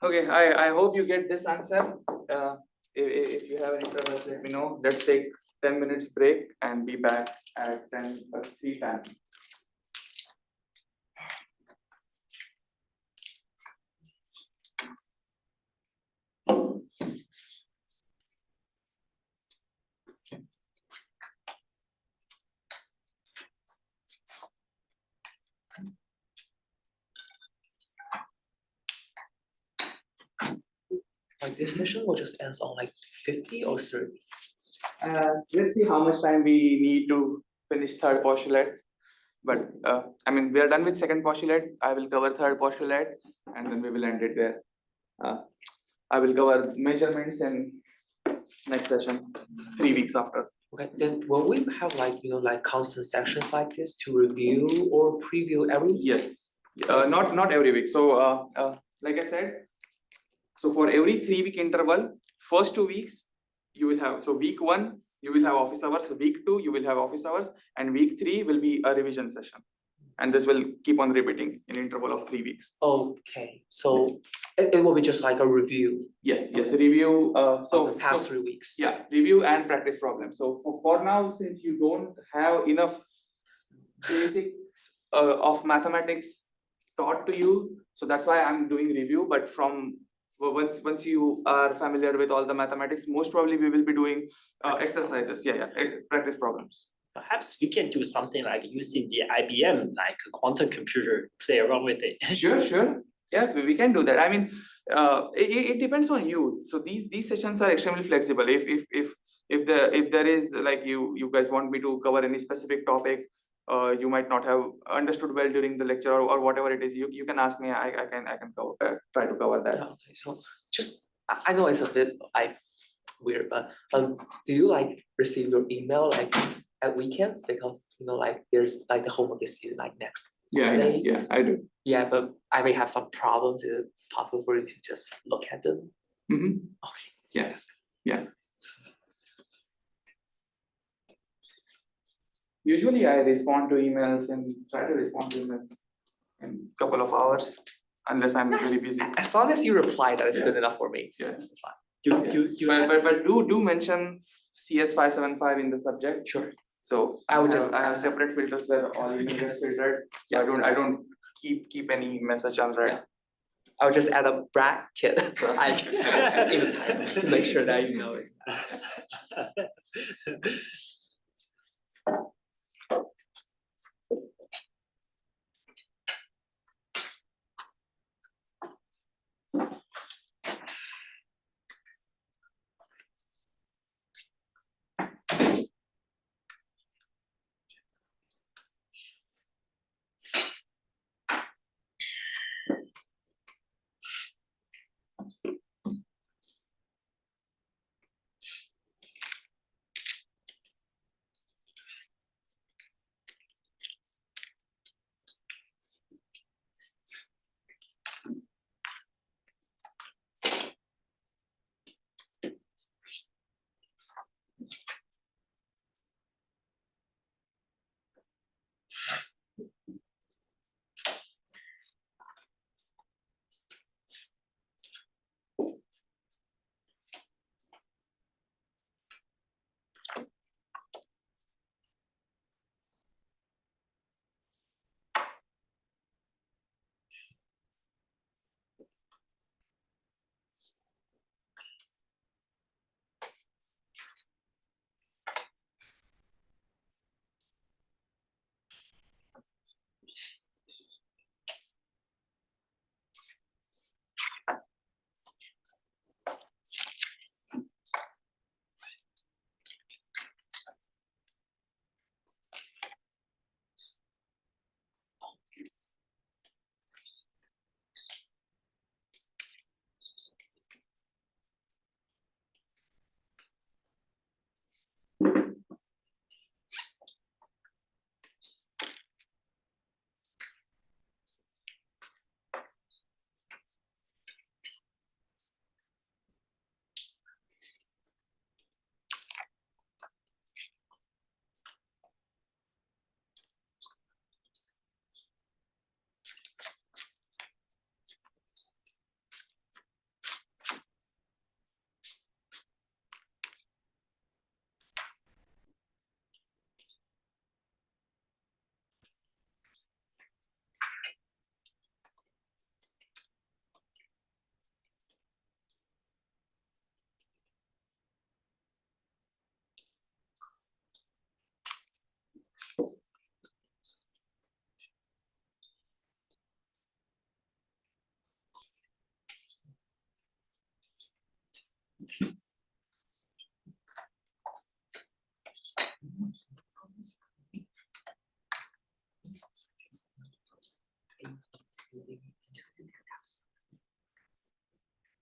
Speaker 1: Okay, I hope you get this answer. If you have any troubles, let me know. Let's take 10 minutes break and be back at 3:10.
Speaker 6: Like this session will just ends on like 50 or 30.
Speaker 1: Let's see how much time we need to finish third postulate. But I mean, we are done with second postulate. I will cover third postulate and then we will end it there. I will cover measurements in next session, 3 weeks after.
Speaker 6: Okay, then will we have like, like constant sections like this to review or preview every week?
Speaker 1: Yes, not every week. So like I said, so for every 3 week interval, first 2 weeks you will have, so week 1 you will have office hours, week 2 you will have office hours, and week 3 will be a revision session. And this will keep on repeating in interval of 3 weeks.
Speaker 6: Okay, so it will be just like a review
Speaker 1: Yes, review. So
Speaker 6: of the past 3 weeks.
Speaker 1: yeah, review and practice problems. So for now, since you don't have enough basics of mathematics taught to you, so that's why I'm doing review. But from once you are familiar with all the mathematics, most probably we will be doing exercises. Practice problems.
Speaker 2: Perhaps we can do something like using the IBM, like a quantum computer, play around with it.
Speaker 1: Sure. Yeah, we can do that. I mean, it depends on you. So these sessions are extremely flexible. If there is like you guys want me to cover any specific topic, you might not have understood well during the lecture or whatever it is, you can ask me. I can cover, try to cover that.
Speaker 6: Yeah, okay, so just I know it's a bit like weird, but do you like receive your email like at weekends? Because like there's like the homework is due like next Monday.
Speaker 1: Yeah, I do.
Speaker 6: Yeah, but I may have some problems. Is it possible for you to just look at them? Okay.
Speaker 1: Yes. Yeah. Usually I respond to emails and try to respond to emails in a couple of hours, unless I'm
Speaker 6: Yes,
Speaker 1: really busy.
Speaker 6: as long as you reply, that is
Speaker 1: Yeah.
Speaker 6: good enough for me.
Speaker 1: Yeah.
Speaker 6: That's fine.
Speaker 1: But do mention CS 575 in the subject.
Speaker 6: Sure.
Speaker 1: So
Speaker 6: I would just
Speaker 1: I have separate filters where all email gets filtered. So I don't keep any message unread.
Speaker 6: Yeah. I'll just add a bracket like in the title to make sure that you know it's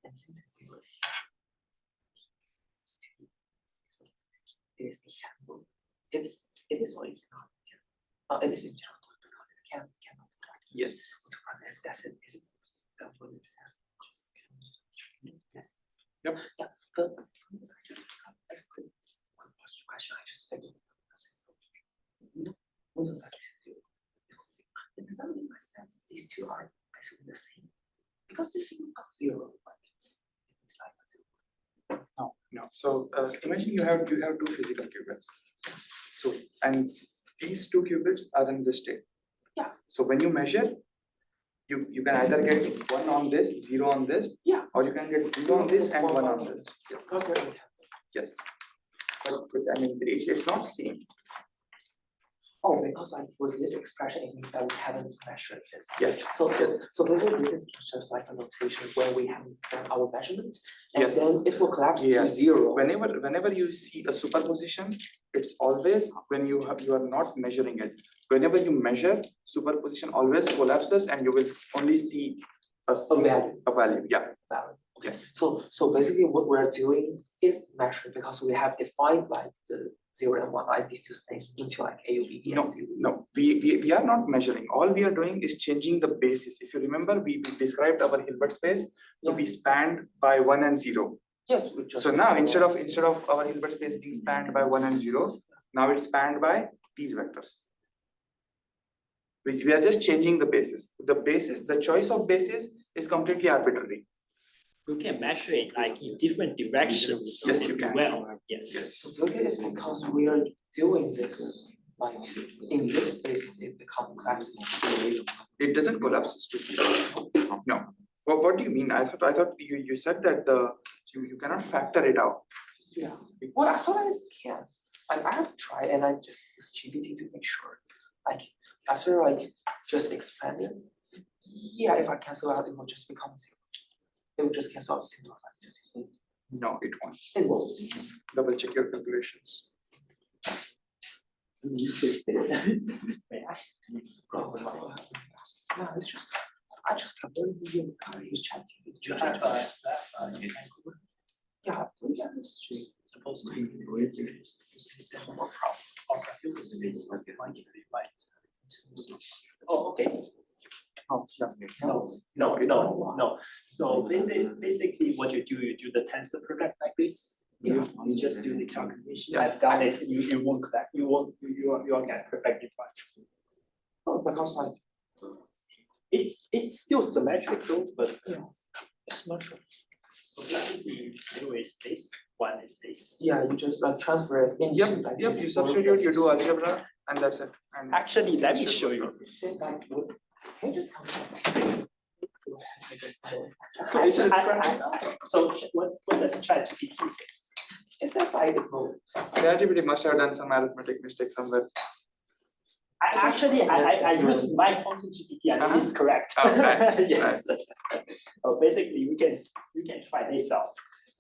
Speaker 6: And since it's zero, it is a handle. It is or it's not. It is in general because it cannot.
Speaker 1: Yes.
Speaker 6: That's it. Is it? That's what it says.
Speaker 1: Yep.
Speaker 6: Yeah, but from this I just have a quick one question. I just think. No, that is zero. It does not mean like that these two are basically the same. Because if you got zero, like it's like a zero.
Speaker 1: No. So imagine you have two physical qubits. So and these two qubits are in this state.
Speaker 6: Yeah.
Speaker 1: So when you measure, you can either get 1 on this, 0 on this,
Speaker 6: Yeah.
Speaker 1: or you can get 0 on this and 1 on this. Yes.
Speaker 6: Not very intense.
Speaker 1: Yes. But I mean it's not same.
Speaker 6: Oh, because like for this expression, it means that we haven't measured it.
Speaker 1: Yes.
Speaker 6: So
Speaker 1: Yes.
Speaker 6: so basically this is just like a notation where we haven't done our measurement. And
Speaker 1: Yes.
Speaker 6: then it will collapse to
Speaker 1: Yes.
Speaker 6: zero.
Speaker 1: Whenever you see a superposition, it's always when you are not measuring it. Whenever you measure, superposition always collapses and you will only see a
Speaker 6: value.
Speaker 1: value. Yeah.
Speaker 6: Valid.
Speaker 1: Yeah.
Speaker 6: So basically what we're doing is measuring because we have defined like the 0 and 1, like these two states into like A, B, B,
Speaker 1: No,
Speaker 6: and C.
Speaker 1: no, we are not measuring. All we are doing is changing the basis. If you remember, we described our Hilbert space to be spanned by 1 and 0.
Speaker 6: Yes, we just.
Speaker 1: So now instead of our Hilbert space being spanned by 1 and 0, now it's spanned by these vectors. Which we are just changing the basis. The choice of basis is completely arbitrary.
Speaker 2: You can measure it like in different directions.
Speaker 1: Yes, you can.
Speaker 2: Well, yes.
Speaker 1: Yes.
Speaker 6: Look at this because we are doing this like in this basis it becomes collapses.
Speaker 1: It doesn't collapse to 0. No. What do you mean? I thought you said that you cannot factor it out.
Speaker 6: Yeah. Well, I thought I can. I have tried and I just use GPT to make sure. Like after like just expand it. Yeah, if I cancel out, it will just become 0. It will just cancel out simplifies to 0.
Speaker 1: No, it won't.
Speaker 6: It will.
Speaker 1: Double check your calculations.
Speaker 6: No, it's just I just converted the use ChatGPT. Yeah, it's just
Speaker 2: Supposed to be more Oh, okay. No. So basically what you do the tensor product like this. You just do the calculation.
Speaker 1: Yeah.
Speaker 2: I've done it. You won't collect. You won't get perfectly fine.
Speaker 6: oh, because like
Speaker 2: It's still symmetrical, but
Speaker 6: it's much.
Speaker 2: so basically anyway this one is this.
Speaker 6: Yeah, you just like transfer it into
Speaker 1: Yep,
Speaker 6: like
Speaker 1: yep,
Speaker 6: these
Speaker 1: you
Speaker 6: four
Speaker 1: substitute, you do
Speaker 6: places.
Speaker 1: algebra, and that's it. And
Speaker 2: Actually, let me
Speaker 1: should
Speaker 2: show
Speaker 1: work
Speaker 2: you.
Speaker 1: perfectly.
Speaker 6: Say like what can you just tell me
Speaker 2: So what does ChatGPT say?
Speaker 6: it says like it will
Speaker 1: ChatGPT must have done some arithmetic mistake somewhere.
Speaker 2: I use my quantum GPT and it is correct.
Speaker 1: Oh, nice,
Speaker 2: Yes.
Speaker 1: nice.
Speaker 2: So basically you can try this out.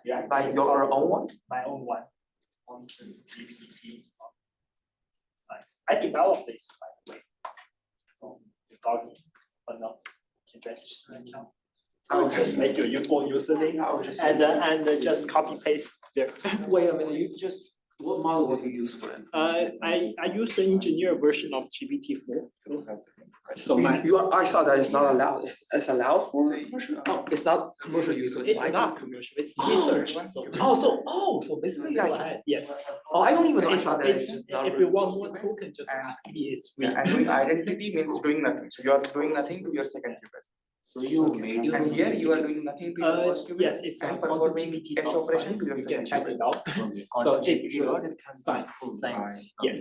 Speaker 2: Yeah,
Speaker 6: like your own one.
Speaker 2: my own one. Quantum GPT science. I developed this by the way. So without it, but no. Account. I will just make your own username
Speaker 6: Yeah, I will just
Speaker 2: and just copy paste there.
Speaker 6: wait a minute, you just what model would you use for it?
Speaker 2: I use the engineer version of GPT-4. So my
Speaker 6: I saw that it's not allowed. It's allowed for commercial? Oh, it's not commercial use. So
Speaker 2: it's
Speaker 6: like-
Speaker 2: not commercial, it's
Speaker 6: Oh.
Speaker 2: research.
Speaker 6: So basically
Speaker 2: Go
Speaker 6: like
Speaker 2: ahead, yes.
Speaker 6: oh I don't even know I
Speaker 2: It's-
Speaker 6: thought that
Speaker 2: it's-
Speaker 6: it's just not
Speaker 2: If
Speaker 6: really
Speaker 2: you want
Speaker 6: useful.
Speaker 2: more token, just ask me, it's free.
Speaker 1: And doing identity means doing nothing. So you are doing nothing to your second qubit.
Speaker 6: So you made
Speaker 1: And here you are doing nothing to your first qubit.
Speaker 2: Yes, it's on
Speaker 1: and
Speaker 2: quantum
Speaker 1: performing
Speaker 2: GPT
Speaker 1: H operation to your
Speaker 2: you can
Speaker 1: second
Speaker 2: check
Speaker 1: qubit.
Speaker 2: it out. So if you are science, yes.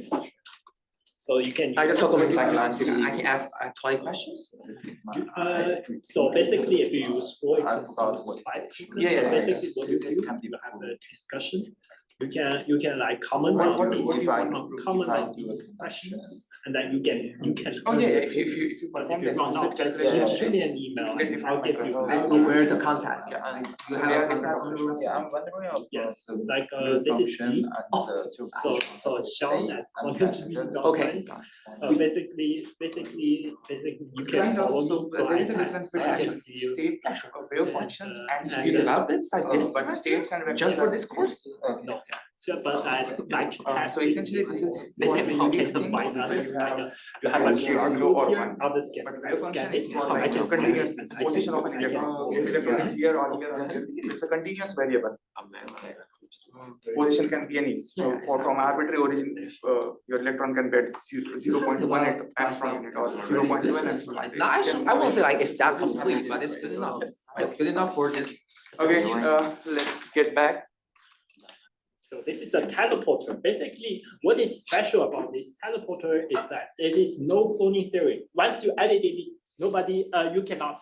Speaker 2: So you can.
Speaker 6: I
Speaker 2: use-
Speaker 6: just talk like times. I can ask 20 questions.
Speaker 2: So basically, if you use 4, it
Speaker 3: I
Speaker 2: can
Speaker 3: forgot
Speaker 2: use
Speaker 3: what-
Speaker 2: 5.
Speaker 1: Yeah,
Speaker 2: So
Speaker 1: yeah,
Speaker 2: basically, what you
Speaker 3: This
Speaker 2: do,
Speaker 3: can be
Speaker 2: you have a discussion, you can like comment
Speaker 1: What-
Speaker 2: on
Speaker 1: what-
Speaker 2: these,
Speaker 1: what do you want?
Speaker 2: comment
Speaker 4: If I
Speaker 2: on
Speaker 4: do a
Speaker 2: these
Speaker 4: consumption?
Speaker 2: questions, and then you can.
Speaker 1: Oh, yeah, if you
Speaker 2: But
Speaker 1: perform
Speaker 2: if you
Speaker 1: the
Speaker 2: run out,
Speaker 1: explicit
Speaker 2: just
Speaker 1: calculations,
Speaker 2: shoot me an email,
Speaker 1: you get
Speaker 2: and
Speaker 1: different
Speaker 2: I'll give you.
Speaker 1: methods.
Speaker 6: And where's the contact?
Speaker 4: Yeah, and
Speaker 6: You
Speaker 1: So
Speaker 6: have
Speaker 1: they
Speaker 6: a
Speaker 1: are
Speaker 6: contact
Speaker 1: different
Speaker 6: number?
Speaker 1: operations.
Speaker 4: yeah, I'm wondering about
Speaker 2: Yes,
Speaker 4: the
Speaker 2: like,
Speaker 4: build
Speaker 2: this is
Speaker 4: function
Speaker 2: the-
Speaker 4: and
Speaker 6: Oh,
Speaker 4: the
Speaker 2: So Sean at
Speaker 6: Okay.
Speaker 2: basically you can
Speaker 1: Kind of,
Speaker 2: follow
Speaker 1: so
Speaker 2: me, so
Speaker 1: there is a
Speaker 2: I
Speaker 1: difference
Speaker 2: I
Speaker 1: between
Speaker 2: can see you.
Speaker 1: state,
Speaker 6: Yeah, sure.
Speaker 1: wave functions and
Speaker 2: and
Speaker 6: You
Speaker 1: state.
Speaker 6: developed it like this
Speaker 1: But
Speaker 6: semester?
Speaker 1: states and vectors
Speaker 6: Just for
Speaker 1: are
Speaker 6: this
Speaker 1: the same.
Speaker 6: course?
Speaker 2: No, but I like to test.
Speaker 1: So essentially this is
Speaker 2: They
Speaker 1: for
Speaker 2: can
Speaker 1: basic
Speaker 2: how can
Speaker 1: things
Speaker 2: combine
Speaker 1: where
Speaker 2: others,
Speaker 1: you have
Speaker 2: you have a
Speaker 1: state
Speaker 2: QR
Speaker 1: zero or
Speaker 2: code here,
Speaker 1: one.
Speaker 2: others can
Speaker 1: But
Speaker 2: scan
Speaker 1: wave function
Speaker 2: it,
Speaker 1: is for
Speaker 2: I
Speaker 1: like
Speaker 2: can
Speaker 1: continuous
Speaker 2: scan it, I
Speaker 1: position
Speaker 2: can-
Speaker 1: of an
Speaker 2: I can-
Speaker 1: electron. If electron is here or here or here, it's a continuous variable. Position can be any, so
Speaker 6: Yeah,
Speaker 1: for from arbitrary origin, your electron can be at 0.18 angstrom unit or 0.12 angstrom.
Speaker 6: No, I won't say like it's that complete, but it's good enough. It's good enough for this.
Speaker 1: Okay,
Speaker 6: specific device.
Speaker 1: let's get back.
Speaker 2: So this is a teleporter. Basically, what is special about this teleporter is that there is no cloning theory. Once you edit it, nobody, you cannot,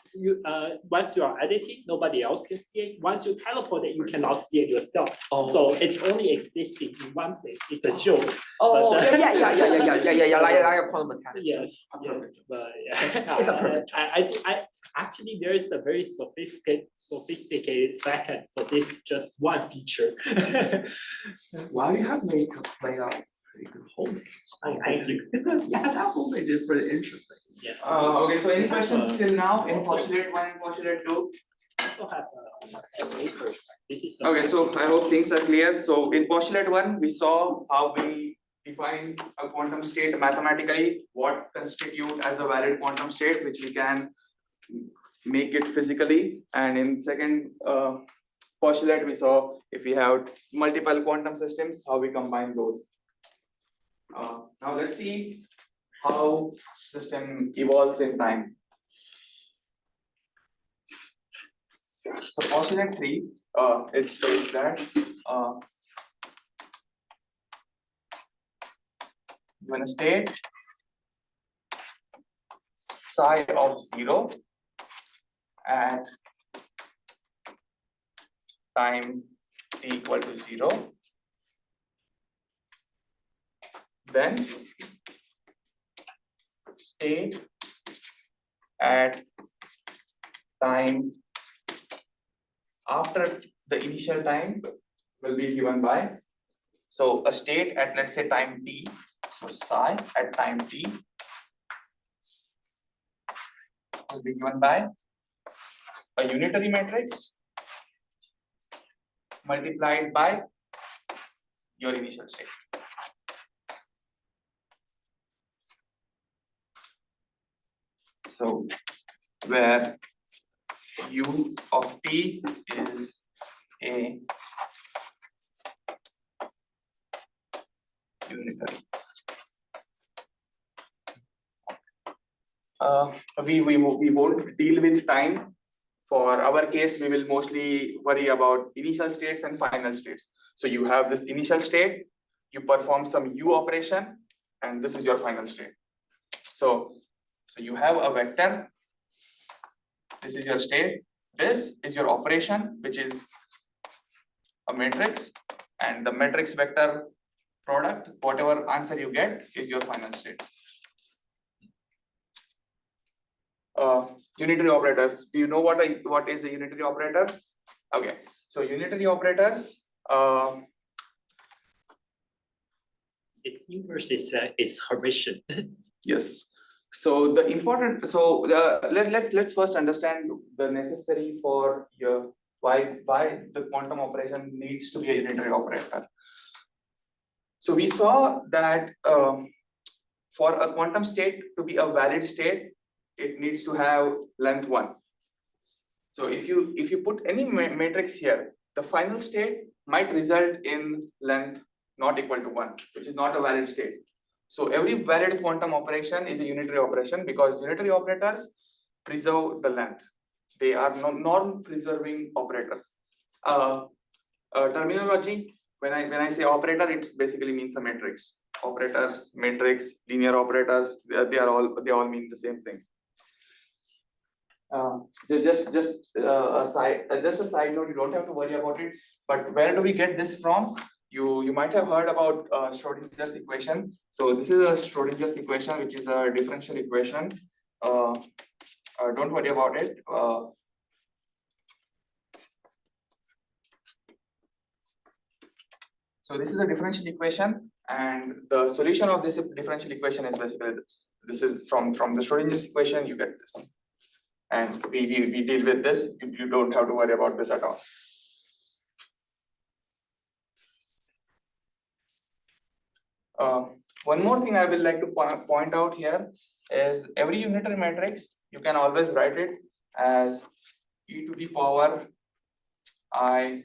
Speaker 2: once you are editing, nobody else can see it. Once you teleport it, you cannot see it yourself.
Speaker 6: Oh.
Speaker 2: So it's only existing in one place. It's a joke.
Speaker 6: Oh,
Speaker 2: but,
Speaker 6: yeah, like a quantum mechanics.
Speaker 2: Yes, but yeah.
Speaker 6: It's a perfect
Speaker 2: I actually there is a very sophisticated backend for this just one feature.
Speaker 6: Wow, you have made a pretty good homepage.
Speaker 2: Oh, thank you.
Speaker 6: Yeah, that homepage is pretty interesting.
Speaker 2: Yeah.
Speaker 1: Okay, so any questions till now in postulate 1 and postulate 2?
Speaker 2: Also have a paper. This is.
Speaker 1: Okay, so I hope things are clear. So in postulate 1, we saw how we define a quantum state mathematically, what constitute as a valid quantum state, which we can make it physically. And in second postulate, we saw if we have multiple quantum systems, how we combine those. Now let's see how system evolves in time. So postulate 3, it states that given a state psi of 0 at time t equal to 0, then state at time after the initial time will be given by, so a state at, let's say, time t, so psi at time t will be given by a unitary matrix multiplied by your initial state. So where u of t is a unitary. We won't deal with time. For our case, we will mostly worry about initial states and final states. So you have this initial state, you perform some u operation, and this is your final state. So you have a vector, this is your state, this is your operation, which is a matrix, and the matrix vector product, whatever answer you get is your final state. Unitary operators, do you know what is a unitary operator? Okay, so unitary operators,
Speaker 2: Its inverse is Hermitian.
Speaker 1: yes. So the important, so let's first understand the necessary for your why the quantum operation needs to be a unitary operator. So we saw that for a quantum state to be a valid state, it needs to have length 1. So if you put any matrix here, the final state might result in length not equal to 1, which is not a valid state. So every valid quantum operation is a unitary operation because unitary operators preserve the length. They are norm preserving operators. Terminology, when I say operator, it basically means a matrix. Operators, matrix, linear operators, they all mean the same thing. Just a side note, you don't have to worry about it. But where do we get this from? you might have heard about Schrodinger's equation. So this is a Schrodinger's equation, which is a differential equation. Don't worry about it. So this is a differential equation, and the solution of this differential equation is basically this. This is from the Schrodinger's equation, you get this. And we deal with this, you don't have to worry about this at all. One more thing I will like to point out here is every unitary matrix, you can always write it as e to the power I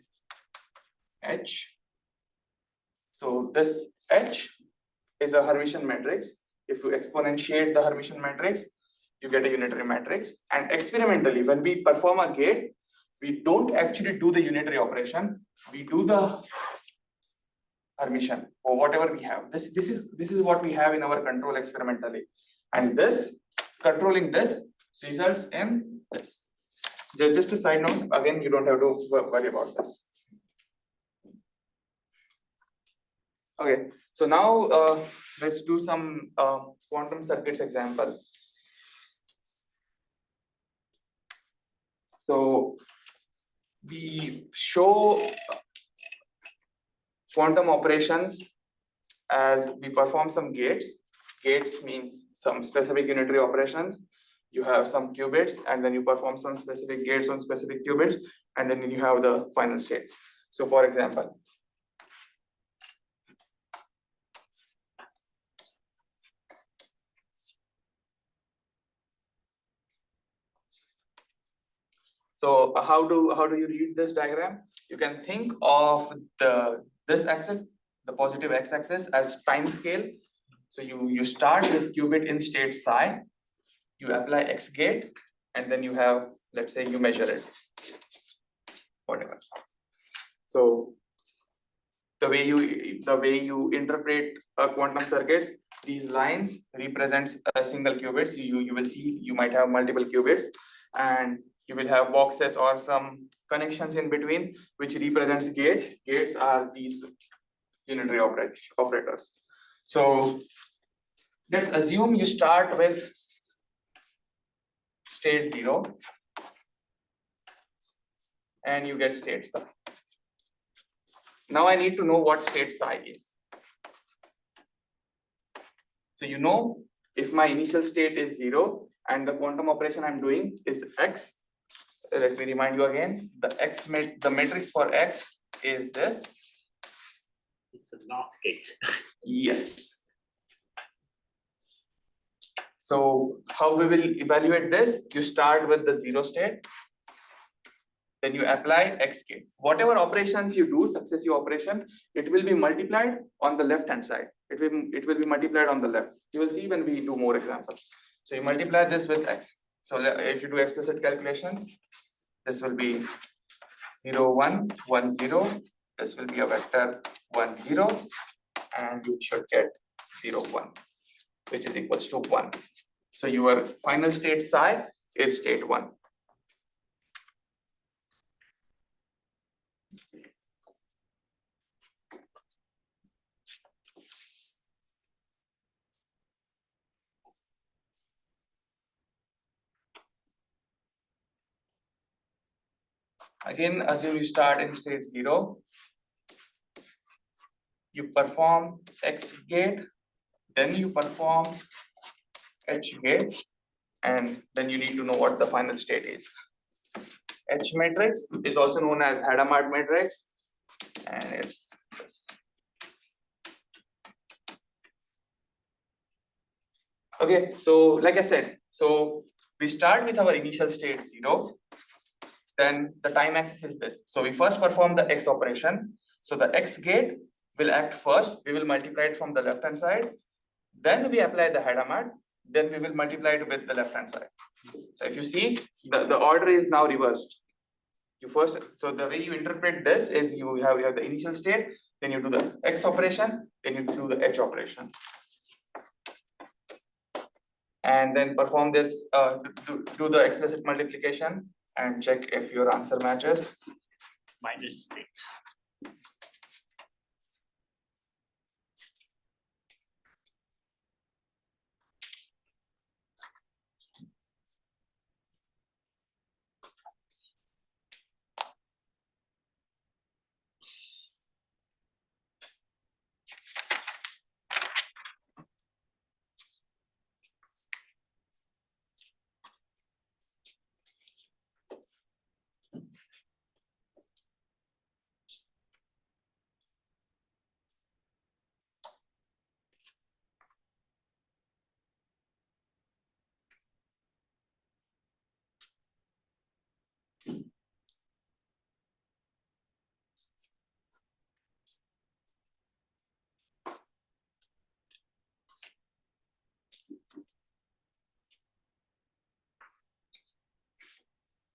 Speaker 1: h. So this h is a Hermitian matrix. If you exponentiate the Hermitian matrix, you get a unitary matrix. And experimentally, when we perform a gate, we don't actually do the unitary operation. We do the Hermitian or whatever we have. This is what we have in our control experimentally. And this controlling this results in this. Just a side note, again, you don't have to worry about this. Okay, so now let's do some quantum circuits example. So we show quantum operations as we perform some gates. Gates means some specific unitary operations. You have some qubits, and then you perform some specific gates on specific qubits, and then you have the final state. So for example, so how do you read this diagram? You can think of this axis, the positive x-axis, as time scale. So you start with qubit in state psi, you apply x gate, and then you have, let's say you measure it, whatever. So the way you interpret a quantum circuit, these lines represents a single qubit. So you will see you might have multiple qubits, and you will have boxes or some connections in between, which represents gate. Gates are these unitary operators. So let's assume you start with state 0 and you get state psi. Now I need to know what state psi is. So you know, if my initial state is 0 and the quantum operation I'm doing is x, let me remind you again, the matrix for x is this.
Speaker 2: It's a NOT gate.
Speaker 1: Yes. So how we will evaluate this? You start with the 0 state, then you apply x gate. Whatever operations you do, successive operation, it will be multiplied on the left hand side. It will be multiplied on the left. You will see when we do more examples. So you multiply this with x. So if you do explicit calculations, this will be 0 1 1 0. This will be a vector 1 0, and you should get 0 1, which is equals to 1. So your final state psi is state 1. Again, assume you start in state 0. You perform x gate, then you perform h gate, and then you need to know what the final state is. H matrix is also known as Hadamard matrix, and it's this. Okay, so like I said, so we start with our initial state 0. Then the time axis is this. So we first perform the x operation. So the x gate will act first. We will multiply it from the left hand side. Then we apply the Hadamard. Then we will multiply it with the left hand side. So if you see, the order is now reversed. So the way you interpret this is you have the initial state, then you do the x operation, then you do the h operation. And then perform this, do the explicit multiplication and check if your answer matches.
Speaker 2: Minus state.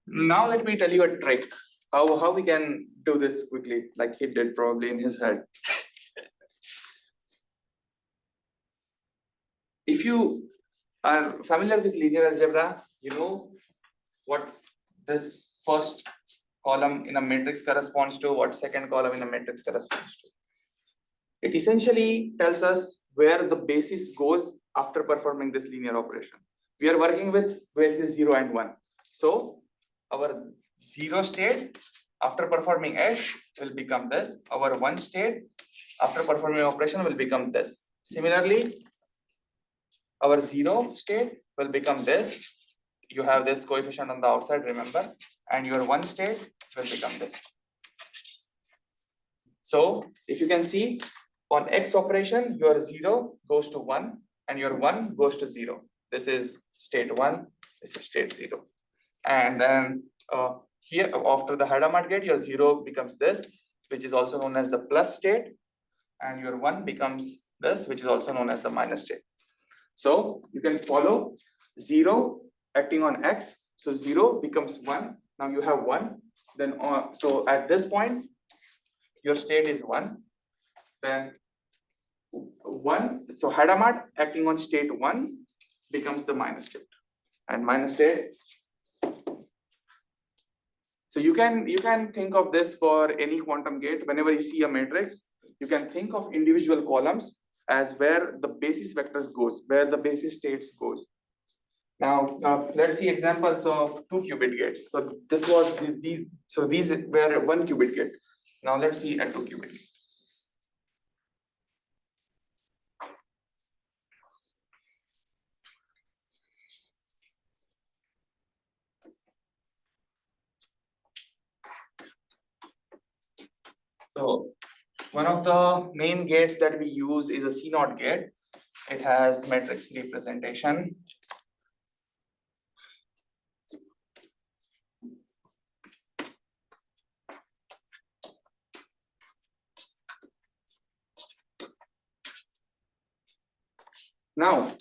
Speaker 1: Now let me tell you a trick, how we can do this quickly, like he did probably in his head. If you are familiar with linear algebra, you know what this first column in a matrix corresponds to, what second column in a matrix corresponds to. It essentially tells us where the basis goes after performing this linear operation. We are working with basis 0 and 1. So our 0 state after performing x will become this. Our 1 state after performing operation will become this. Similarly, our 0 state will become this. You have this coefficient on the outside, remember, and your 1 state will become this. So if you can see, on x operation, your 0 goes to 1 and your 1 goes to 0. This is state 1, this is state 0. And then here after the Hadamard gate, your 0 becomes this, which is also known as the plus state, and your 1 becomes this, which is also known as the minus state. So you can follow 0 acting on x, so 0 becomes 1. Now you have 1, then so at this point your state is 1, then 1, so Hadamard acting on state 1 becomes the minus state, and minus state. So you can think of this for any quantum gate. Whenever you see a matrix, you can think of individual columns as where the basis vectors goes, where the basis states goes. Now let's see examples of 2-qubit gates. So this was these were 1-qubit gate. Now let's see a 2-qubit gate. So one of the main gates that we use is a C0 gate. It has matrix representation. Now,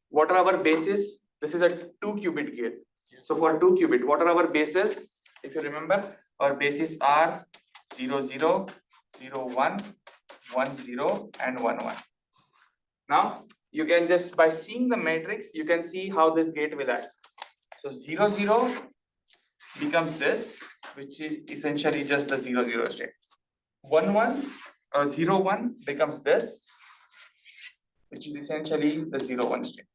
Speaker 1: what are our bases? This is a 2-qubit gate. So for 2-qubit, what are our bases? If you remember, our bases are 0, 0, 0, 1, 1, 0, and 1, 1. Now, you can just, by seeing the matrix, you can see how this gate will act. So 0, 0 becomes this, which is essentially just the 0, 0 state. 1, 1, 0, 1 becomes this, which is essentially the 0, 1 state.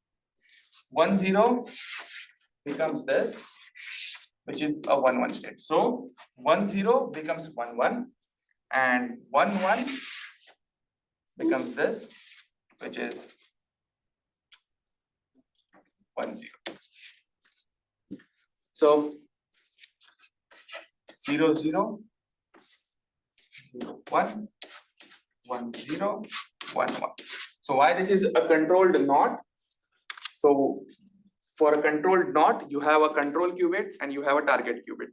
Speaker 1: 1, 0 becomes this, which is a 1, 1 state. So 1, 0 becomes 1, 1, and 1, 1 becomes this, which is 1, 0. So 0, 0, 0, 1, 1, 0, 1, 1. So why this is a controlled knot? So for a controlled knot, you have a control qubit and you have a target qubit.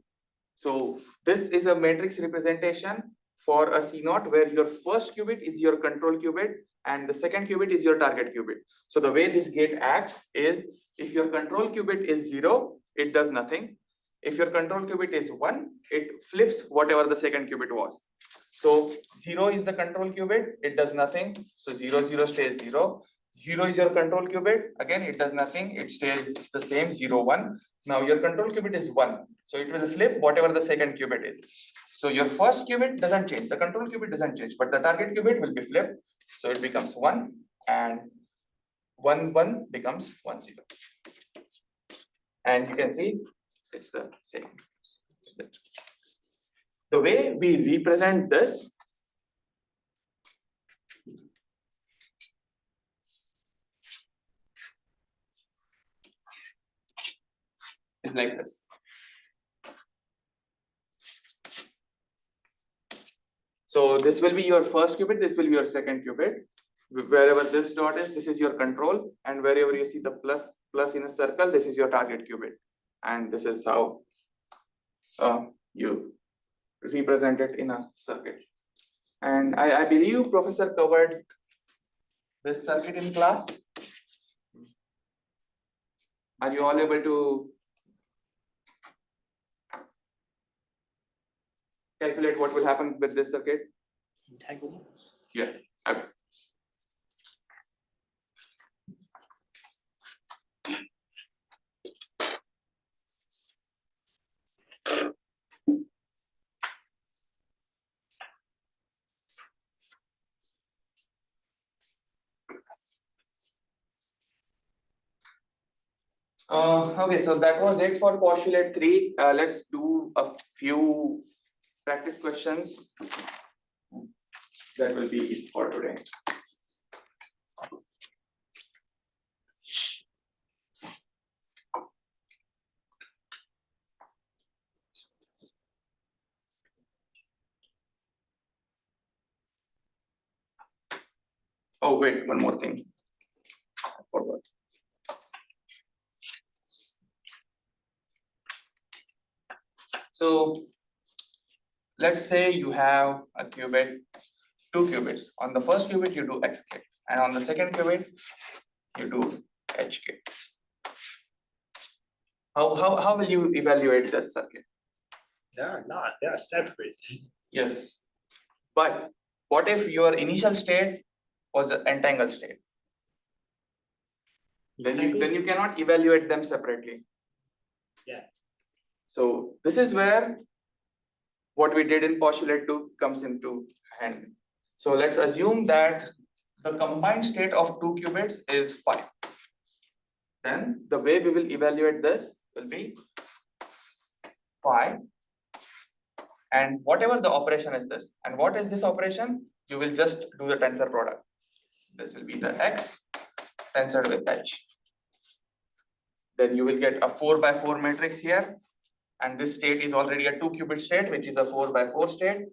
Speaker 1: So this is a matrix representation for a C0 where your first qubit is your control qubit and the second qubit is your target qubit. So the way this gate acts is, if your control qubit is 0, it does nothing. If your control qubit is 1, it flips whatever the second qubit was. So 0 is the control qubit, it does nothing. So 0, 0 stays 0. 0 is your control qubit, again it does nothing, it stays the same, 0, 1. Now your control qubit is 1, so it will flip whatever the second qubit is. So your first qubit doesn't change, the control qubit doesn't change, but the target qubit will be flipped. So it becomes 1 and 1, 1 becomes 1, 0. And you can see it's the same. The way we represent this is like this. So this will be your first qubit, this will be your second qubit. Wherever this dot is, this is your control, and wherever you see the plus in a circle, this is your target qubit. And this is how you represent it in a circuit. And I believe Professor covered this circuit in class. Are you all able to calculate what will happen with this circuit?
Speaker 2: Entanglements.
Speaker 1: Yeah. Okay. Okay, so that was it for postulate 3. Let's do a few practice questions. That will be it for today. Oh, wait, one more thing. I forgot. So let's say you have a qubit, 2 qubits. On the first qubit, you do xk, and on the second qubit, you do hk. How will you evaluate this circuit?
Speaker 2: They are not, they are separate.
Speaker 1: Yes. But what if your initial state was an entangled state? Then you cannot evaluate them separately.
Speaker 2: Yeah.
Speaker 1: So this is where what we did in postulate 2 comes into hand. So let's assume that the combined state of 2 qubits is 5. Then the way we will evaluate this will be 5, and whatever the operation is this. And what is this operation? You will just do the tensor product. This will be the x tensored with h. Then you will get a 4x4 matrix here, and this state is already a 2 qubit state, which is a 4x4 state.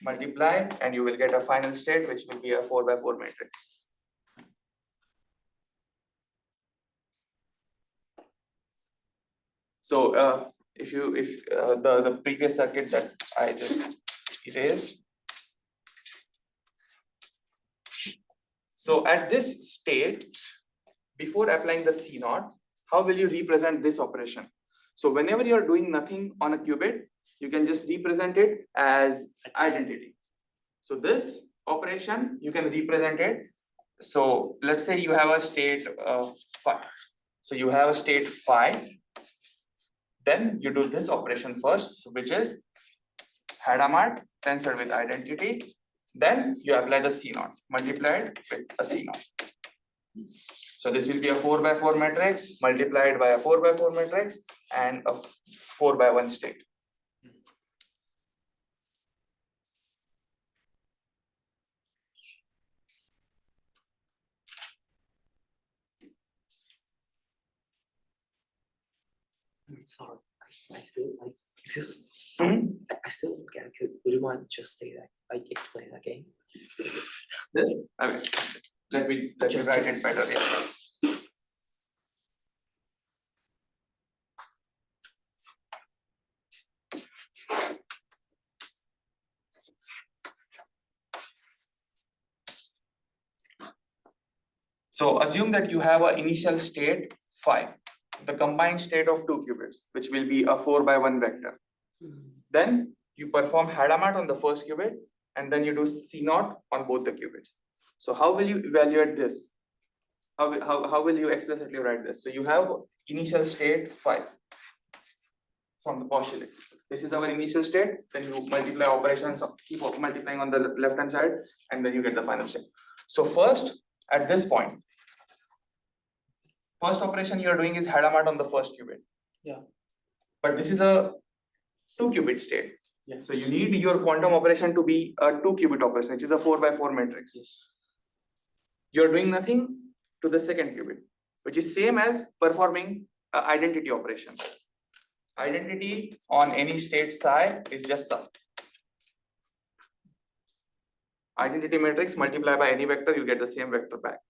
Speaker 1: Multiply, and you will get a final state, which will be a 4x4 matrix. So if the previous circuit that I just erased. So at this state, before applying the C0, how will you represent this operation? So whenever you are doing nothing on a qubit, you can just represent it as identity. So this operation, you can represent it. So let's say you have a state 5. So you have a state 5. Then you do this operation first, which is Hadamard tensored with identity. Then you apply the C0 multiplied with a C0. So this will be a 4x4 matrix multiplied by a 4x4 matrix and a 4x1 state.
Speaker 6: Sorry, I still like,
Speaker 1: Mhm.
Speaker 6: I still don't get it. Would you mind just say that, like explain again?
Speaker 1: This, okay. Let me write it better. Yeah. So assume that you have an initial state 5, the combined state of 2 qubits, which will be a 4x1 vector. Then you perform Hadamard on the first qubit, and then you do C0 on both the qubits. So how will you evaluate this? How will you explicitly write this? So you have initial state 5 from the postulate. This is our initial state. Then you multiply operations, keep multiplying on the left hand side, and then you get the final state. So first, at this point, first operation you are doing is Hadamard on the first qubit.
Speaker 2: Yeah.
Speaker 1: But this is a 2 qubit state.
Speaker 2: Yeah.
Speaker 1: So you need your quantum operation to be a 2 qubit operation, which is a 4x4 matrix.
Speaker 2: Yes.
Speaker 1: You're doing nothing to the second qubit, which is same as performing an identity operation. Identity on any state psi is just sum. Identity matrix multiply by any vector, you get the same vector back.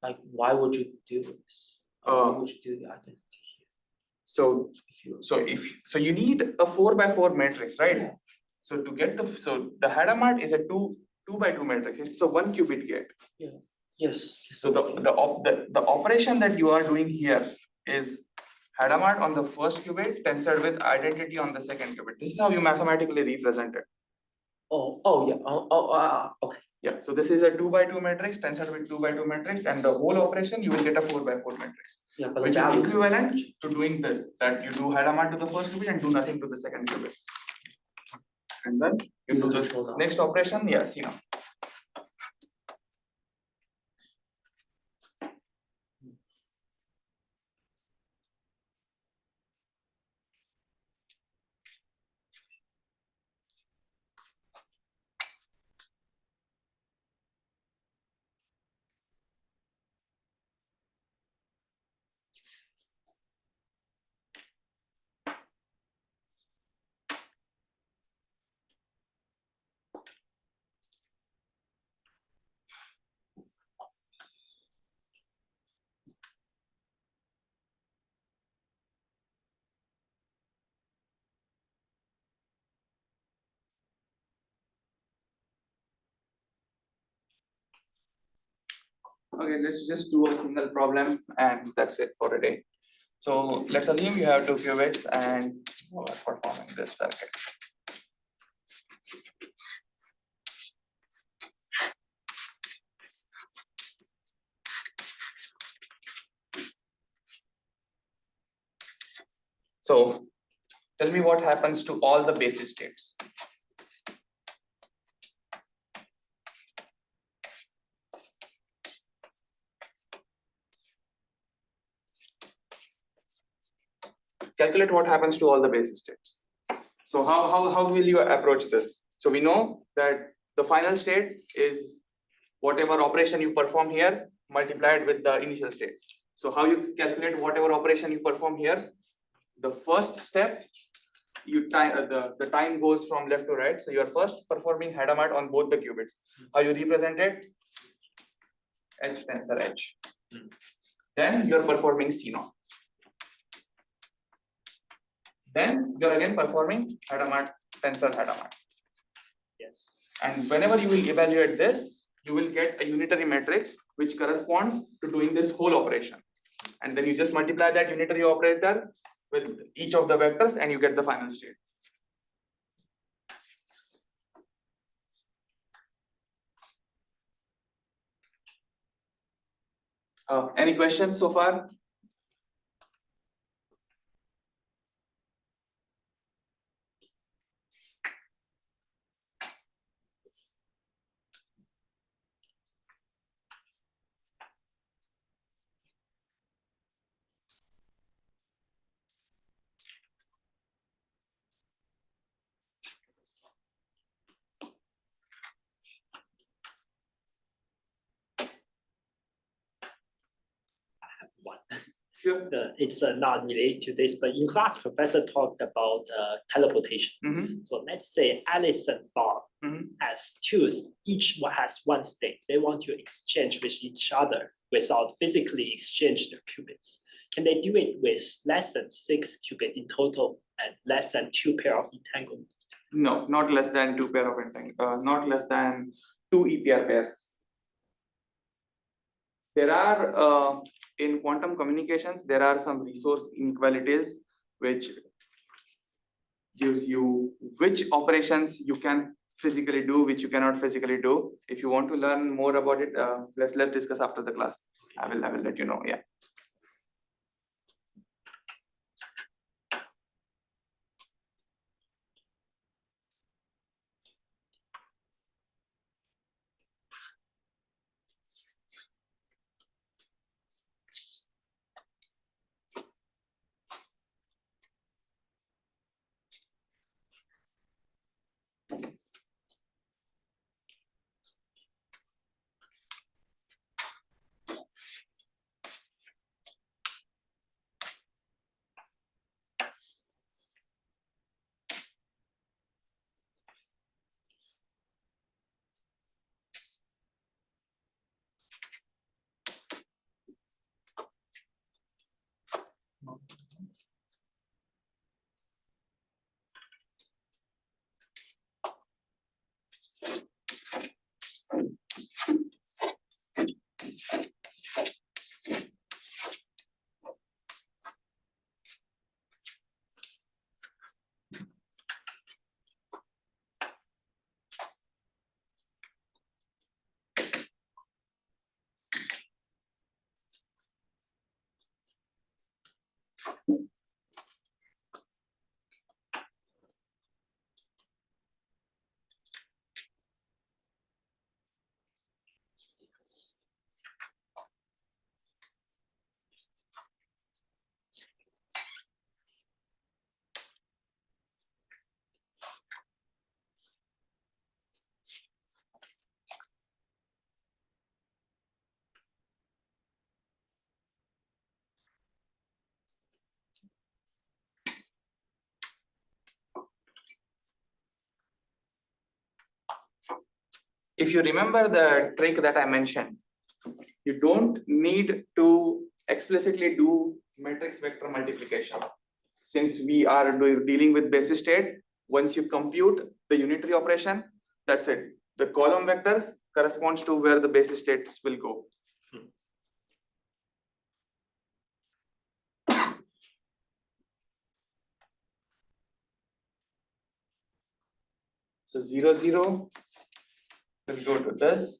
Speaker 6: Like, why would you do this? Why would you do the identity here?
Speaker 1: So you need a 4x4 matrix, right?
Speaker 6: Yeah.
Speaker 1: So to get the Hadamard is a 2x2 matrix. It's a 1 qubit gate.
Speaker 6: Yes.
Speaker 1: So the operation that you are doing here is Hadamard on the first qubit tensored with identity on the second qubit. This is how you mathematically represent it.
Speaker 6: Yeah, okay.
Speaker 1: Yeah, so this is a 2 by 2 matrix tensored with 2 by 2 matrix, and the whole operation you will get a 4 by 4 matrix,
Speaker 6: Yeah, but
Speaker 1: which
Speaker 6: the
Speaker 1: is
Speaker 6: value.
Speaker 1: equivalent to doing this, that you do Hadamard to the first qubit and do nothing to the second qubit. And then you do this
Speaker 6: Control now.
Speaker 1: next operation, yeah, see now. Okay, let's just do a single problem and that's it for a day. So let's assume you have 2 qubits and you are performing this circuit. So tell me what happens to all the basis states. Calculate what happens to all the basis states. So how will you approach this? So we know that the final state is whatever operation you perform here multiplied with the initial state. So how you calculate whatever operation you perform here? The first step, you time the time goes from left to right. So you are first performing Hadamard on both the qubits. How you represent it? H tensor H. Then you are performing CNOT. Then you are again performing Hadamard, tensor Hadamard.
Speaker 2: Yes.
Speaker 1: And whenever you will evaluate this, you will get a unitary matrix which corresponds to doing this whole operation. And then you just multiply that unitary operator with each of the vectors and you get the final state. Any questions so far?
Speaker 2: One.
Speaker 1: Sure.
Speaker 2: It's not related to this, but in class, professor talked about teleportation.
Speaker 1: Mhm.
Speaker 2: So let's say Alice and Bob
Speaker 1: Mhm.
Speaker 2: has choose, each one has one state. They want to exchange with each other without physically exchange their qubits. Can they do it with less than 6 qubits in total and less than 2 pair of entanglement?
Speaker 1: No, not less than 2 pair of not less than 2 EPR pairs. There are in quantum communications, there are some resource inequalities which gives you which operations you can physically do, which you cannot physically do. If you want to learn more about it, let's discuss after the class. I will let you know. Yeah. if you remember the trick that I mentioned, you don't need to explicitly do matrix vector multiplication. Since we are dealing with basis state, once you compute the unitary operation, that's it. The column vectors corresponds to where the basis states will go. So 0, 0 will go to this.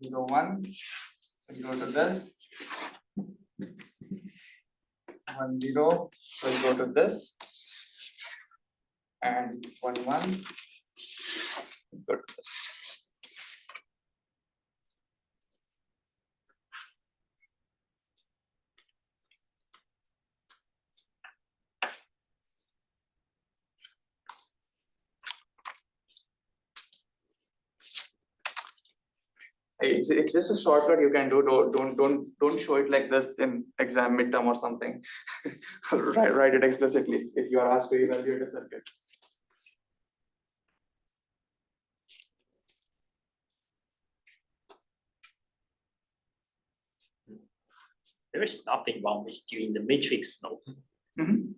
Speaker 1: 0, 1 will go to this. 1, 0 will go to this. And 1, 1 will go to this. It's just a shortcut you can do. Don't show it like this in exam midterm or something. Write it explicitly if you are asked to evaluate a circuit.
Speaker 2: There is nothing wrong with doing the matrix, no.
Speaker 1: Mhm.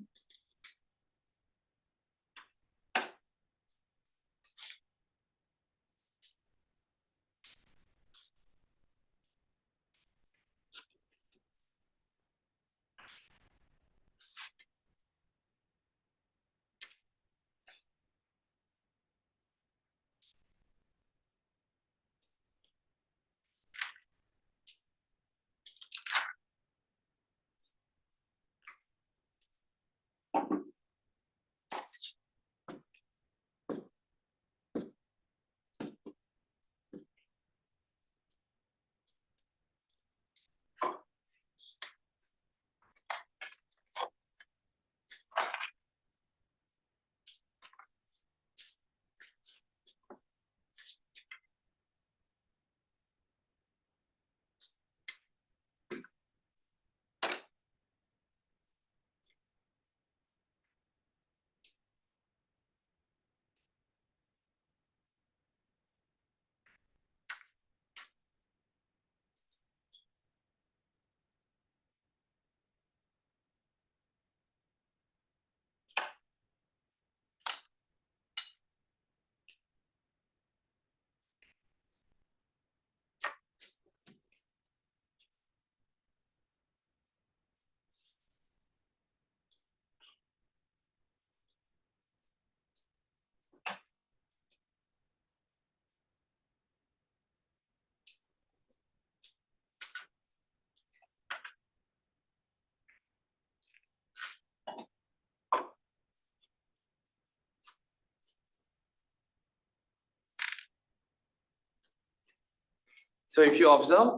Speaker 1: So if you observe,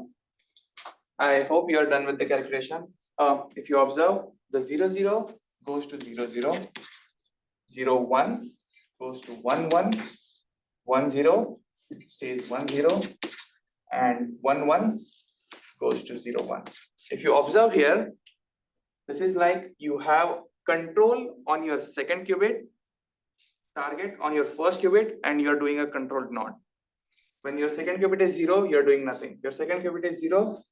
Speaker 1: I hope you are done with the calculation. If you observe, the 0, 0 goes to 0, 0, 0, 1 goes to 1, 1, 1, 0 stays 1, 0, and 1, 1 goes to 0, 1. If you observe here, this is like you have control on your second qubit, target on your first qubit, and you're doing a controlled NOT. When your second qubit is 0, you're doing nothing. Your second qubit is 0,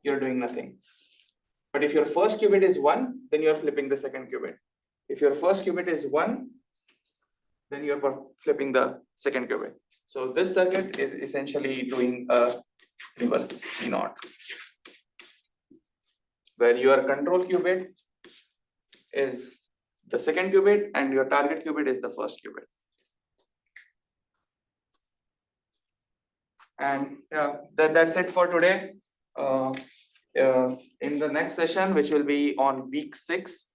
Speaker 1: you're doing nothing. But if your first qubit is 1, then you're flipping the second qubit. If your first qubit is 1, then you're flipping the second qubit. So this circuit is essentially doing a reverse C0, where your control qubit is the second qubit and your target qubit is the first qubit. And that's it for today. In the next session, which will be on week 6,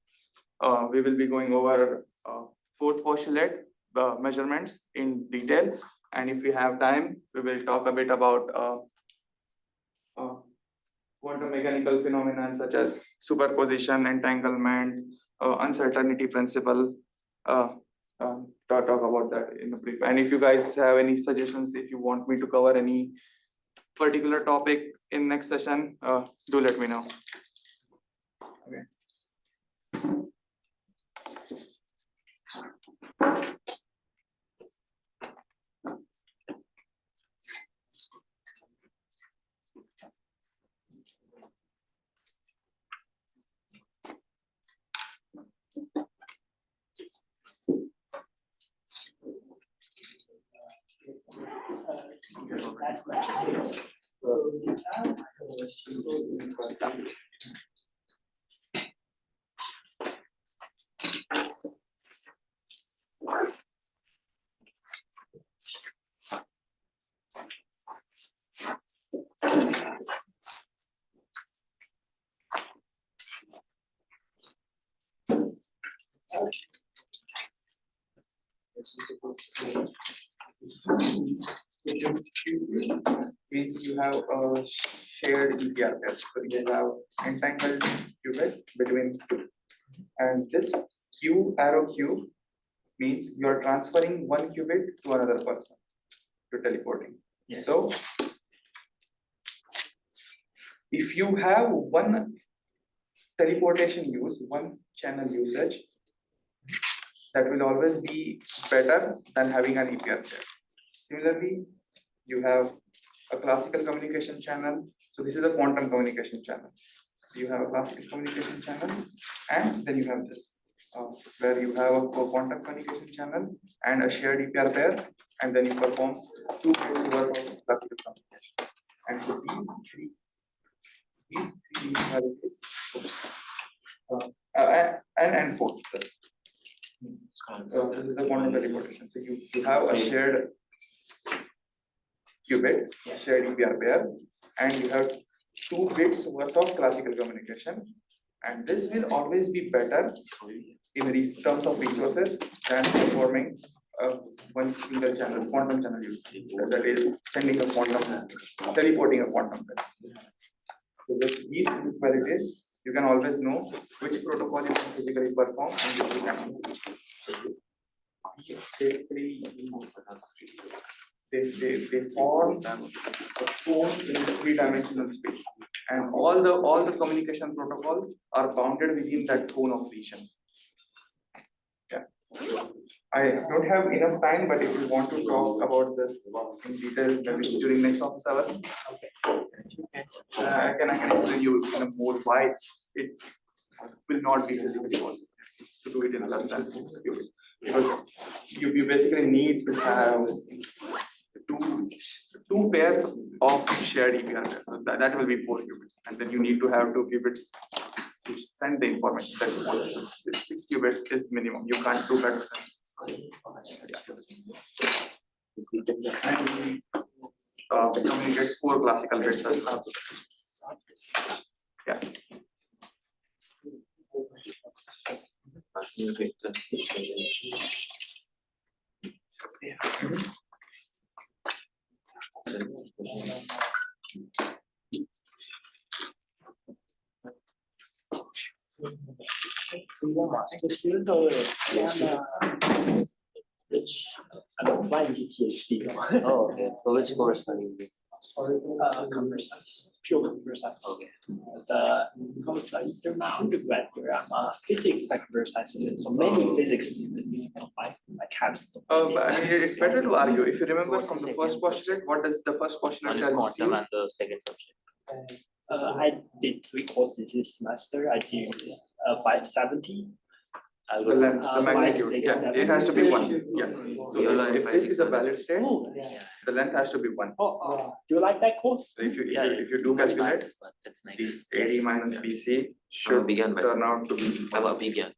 Speaker 1: we will be going over fourth postulate measurements in detail. And if we have time, we will talk a bit about quantum mechanical phenomena such as superposition, entanglement, uncertainty principle. Talk about that in a brief. And if you guys have any suggestions, if you want me to cover any particular topic in next session, do let me know. Okay. Means you have a shared EPR pair. So you have entangled qubit between two. And this Q arrow Q means you are transferring one qubit to another person to teleporting.
Speaker 2: Yes.
Speaker 1: So if you have one teleportation use, one channel usage, that will always be better than having an EPR pair. Similarly, you have a classical communication channel. So this is a quantum communication channel. So you have a classical communication channel, and then you have this, where you have a quantum communication channel and a shared EPR pair, and then you perform two bits worth of classical communication. And so these three inequalities, and fourth. So this is the quantum teleportation. So you have a shared qubit, shared EPR pair, and you have 2 bits worth of classical communication, and this will always be better in terms of resources than performing one single channel, quantum channel use, that is sending a quantum, teleporting a quantum pair. So with these inequalities, you can always know which protocol you can physically perform and which you cannot. Basically, they form a cone in 3-dimensional space, and all the communication protocols are bounded within that cone of region. Yeah, I don't have enough time, but if you want to talk about this in detail, maybe during next office hours, I can explain you in a more why it will not be physically possible to do it in less than 6 qubits, because you basically need to have two pairs of shared EPR pairs. So that will be 4 qubits, and then you need to have 2 qubits to send the information that you want. 6 qubits is minimum. You can't do better than 6. And we communicate 4 classical bits as well. Yeah.
Speaker 2: Which I'm applying to PhD.
Speaker 6: Oh, okay. So which course are you doing?
Speaker 2: Computer science, pure computer science. Because either my undergrad here, I'm a physics and computer science student, so many physics students my capstone.
Speaker 1: I mean, it's better to argue. If you remember from the first postulate, what does the first postulate tell you?
Speaker 6: And the second subject.
Speaker 2: I did 3 courses this semester. I did 570.
Speaker 1: The length, the magnitude,
Speaker 2: 5, 6,
Speaker 1: yeah,
Speaker 2: 7.
Speaker 1: it has to be 1. Yeah. So if this is a valid state,
Speaker 2: Oh, yeah.
Speaker 1: the length has to be 1.
Speaker 2: Do you like that course?
Speaker 1: So if you do calculate,
Speaker 6: But that's nice.
Speaker 1: this AD minus BC should
Speaker 6: began by-
Speaker 1: turn out to be.
Speaker 6: How about vegan?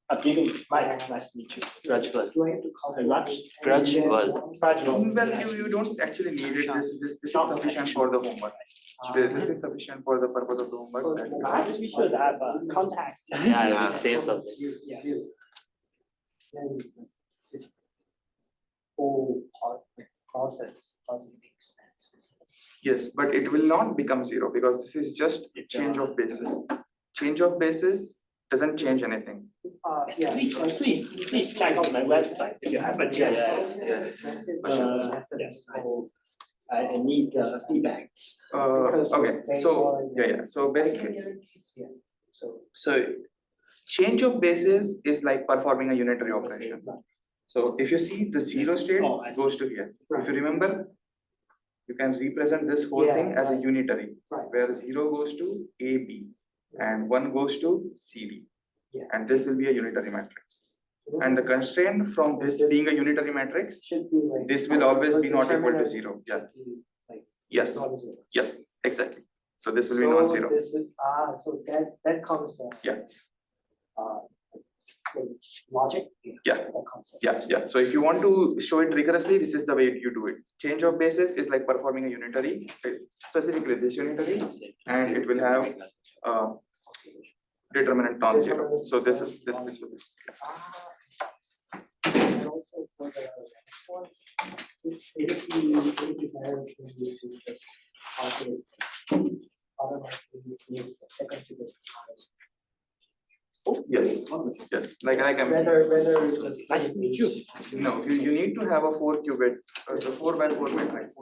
Speaker 2: Mike, nice to meet you.
Speaker 6: Gradual.
Speaker 2: Raj.
Speaker 6: Gradual.
Speaker 1: Well, you don't actually need it. This is sufficient for the homework. This is sufficient for the purpose of the homework.
Speaker 2: Perhaps we should have a contact.
Speaker 6: Yeah, same subject.
Speaker 2: Yes.
Speaker 5: Whole process doesn't make sense.
Speaker 1: Yes, but it will not become 0 because this is just a change of basis. Change of basis doesn't change anything.
Speaker 2: Please check out my website if you have a chance. Yes, I need feedbacks.
Speaker 1: Okay, so yeah. So basically, so change of basis is like performing a unitary operation. So if you see the 0 state goes to here. If you remember, you can represent this whole thing as a unitary, where 0 goes to AB and 1 goes to CD. And this will be a unitary matrix. And the constraint from this being a unitary matrix, this will always be not equal to 0. Yeah. Yes,
Speaker 5: non-zero.
Speaker 1: yes, exactly. So this will be
Speaker 5: So
Speaker 1: non-zero.
Speaker 5: this is, so that comes from.
Speaker 1: Yeah.
Speaker 5: The logic.
Speaker 1: Yeah.
Speaker 5: That concept.
Speaker 1: Yeah. So if you want to show it rigorously, this is the way you do it. Change of basis is like performing a unitary, specifically this unitary, and it will have determinant non-zero. So this is this with this.
Speaker 5: And also for the next one, it would be better for you to just calculate. Otherwise, you need a second to the
Speaker 1: Yes, yes. Like
Speaker 5: Whether just.
Speaker 2: Nice to meet you.
Speaker 1: no, you need to have a 4 qubit, the 4 by 4 matrix.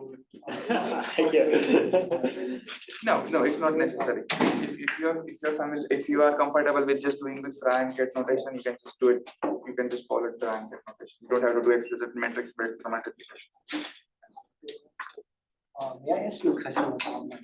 Speaker 1: No, it's not necessary. If you are comfortable with just doing with try and get notation, you can just do it. You can just follow try and get notation. You don't have to do explicit matrix multiplication.
Speaker 5: May I ask you a question about like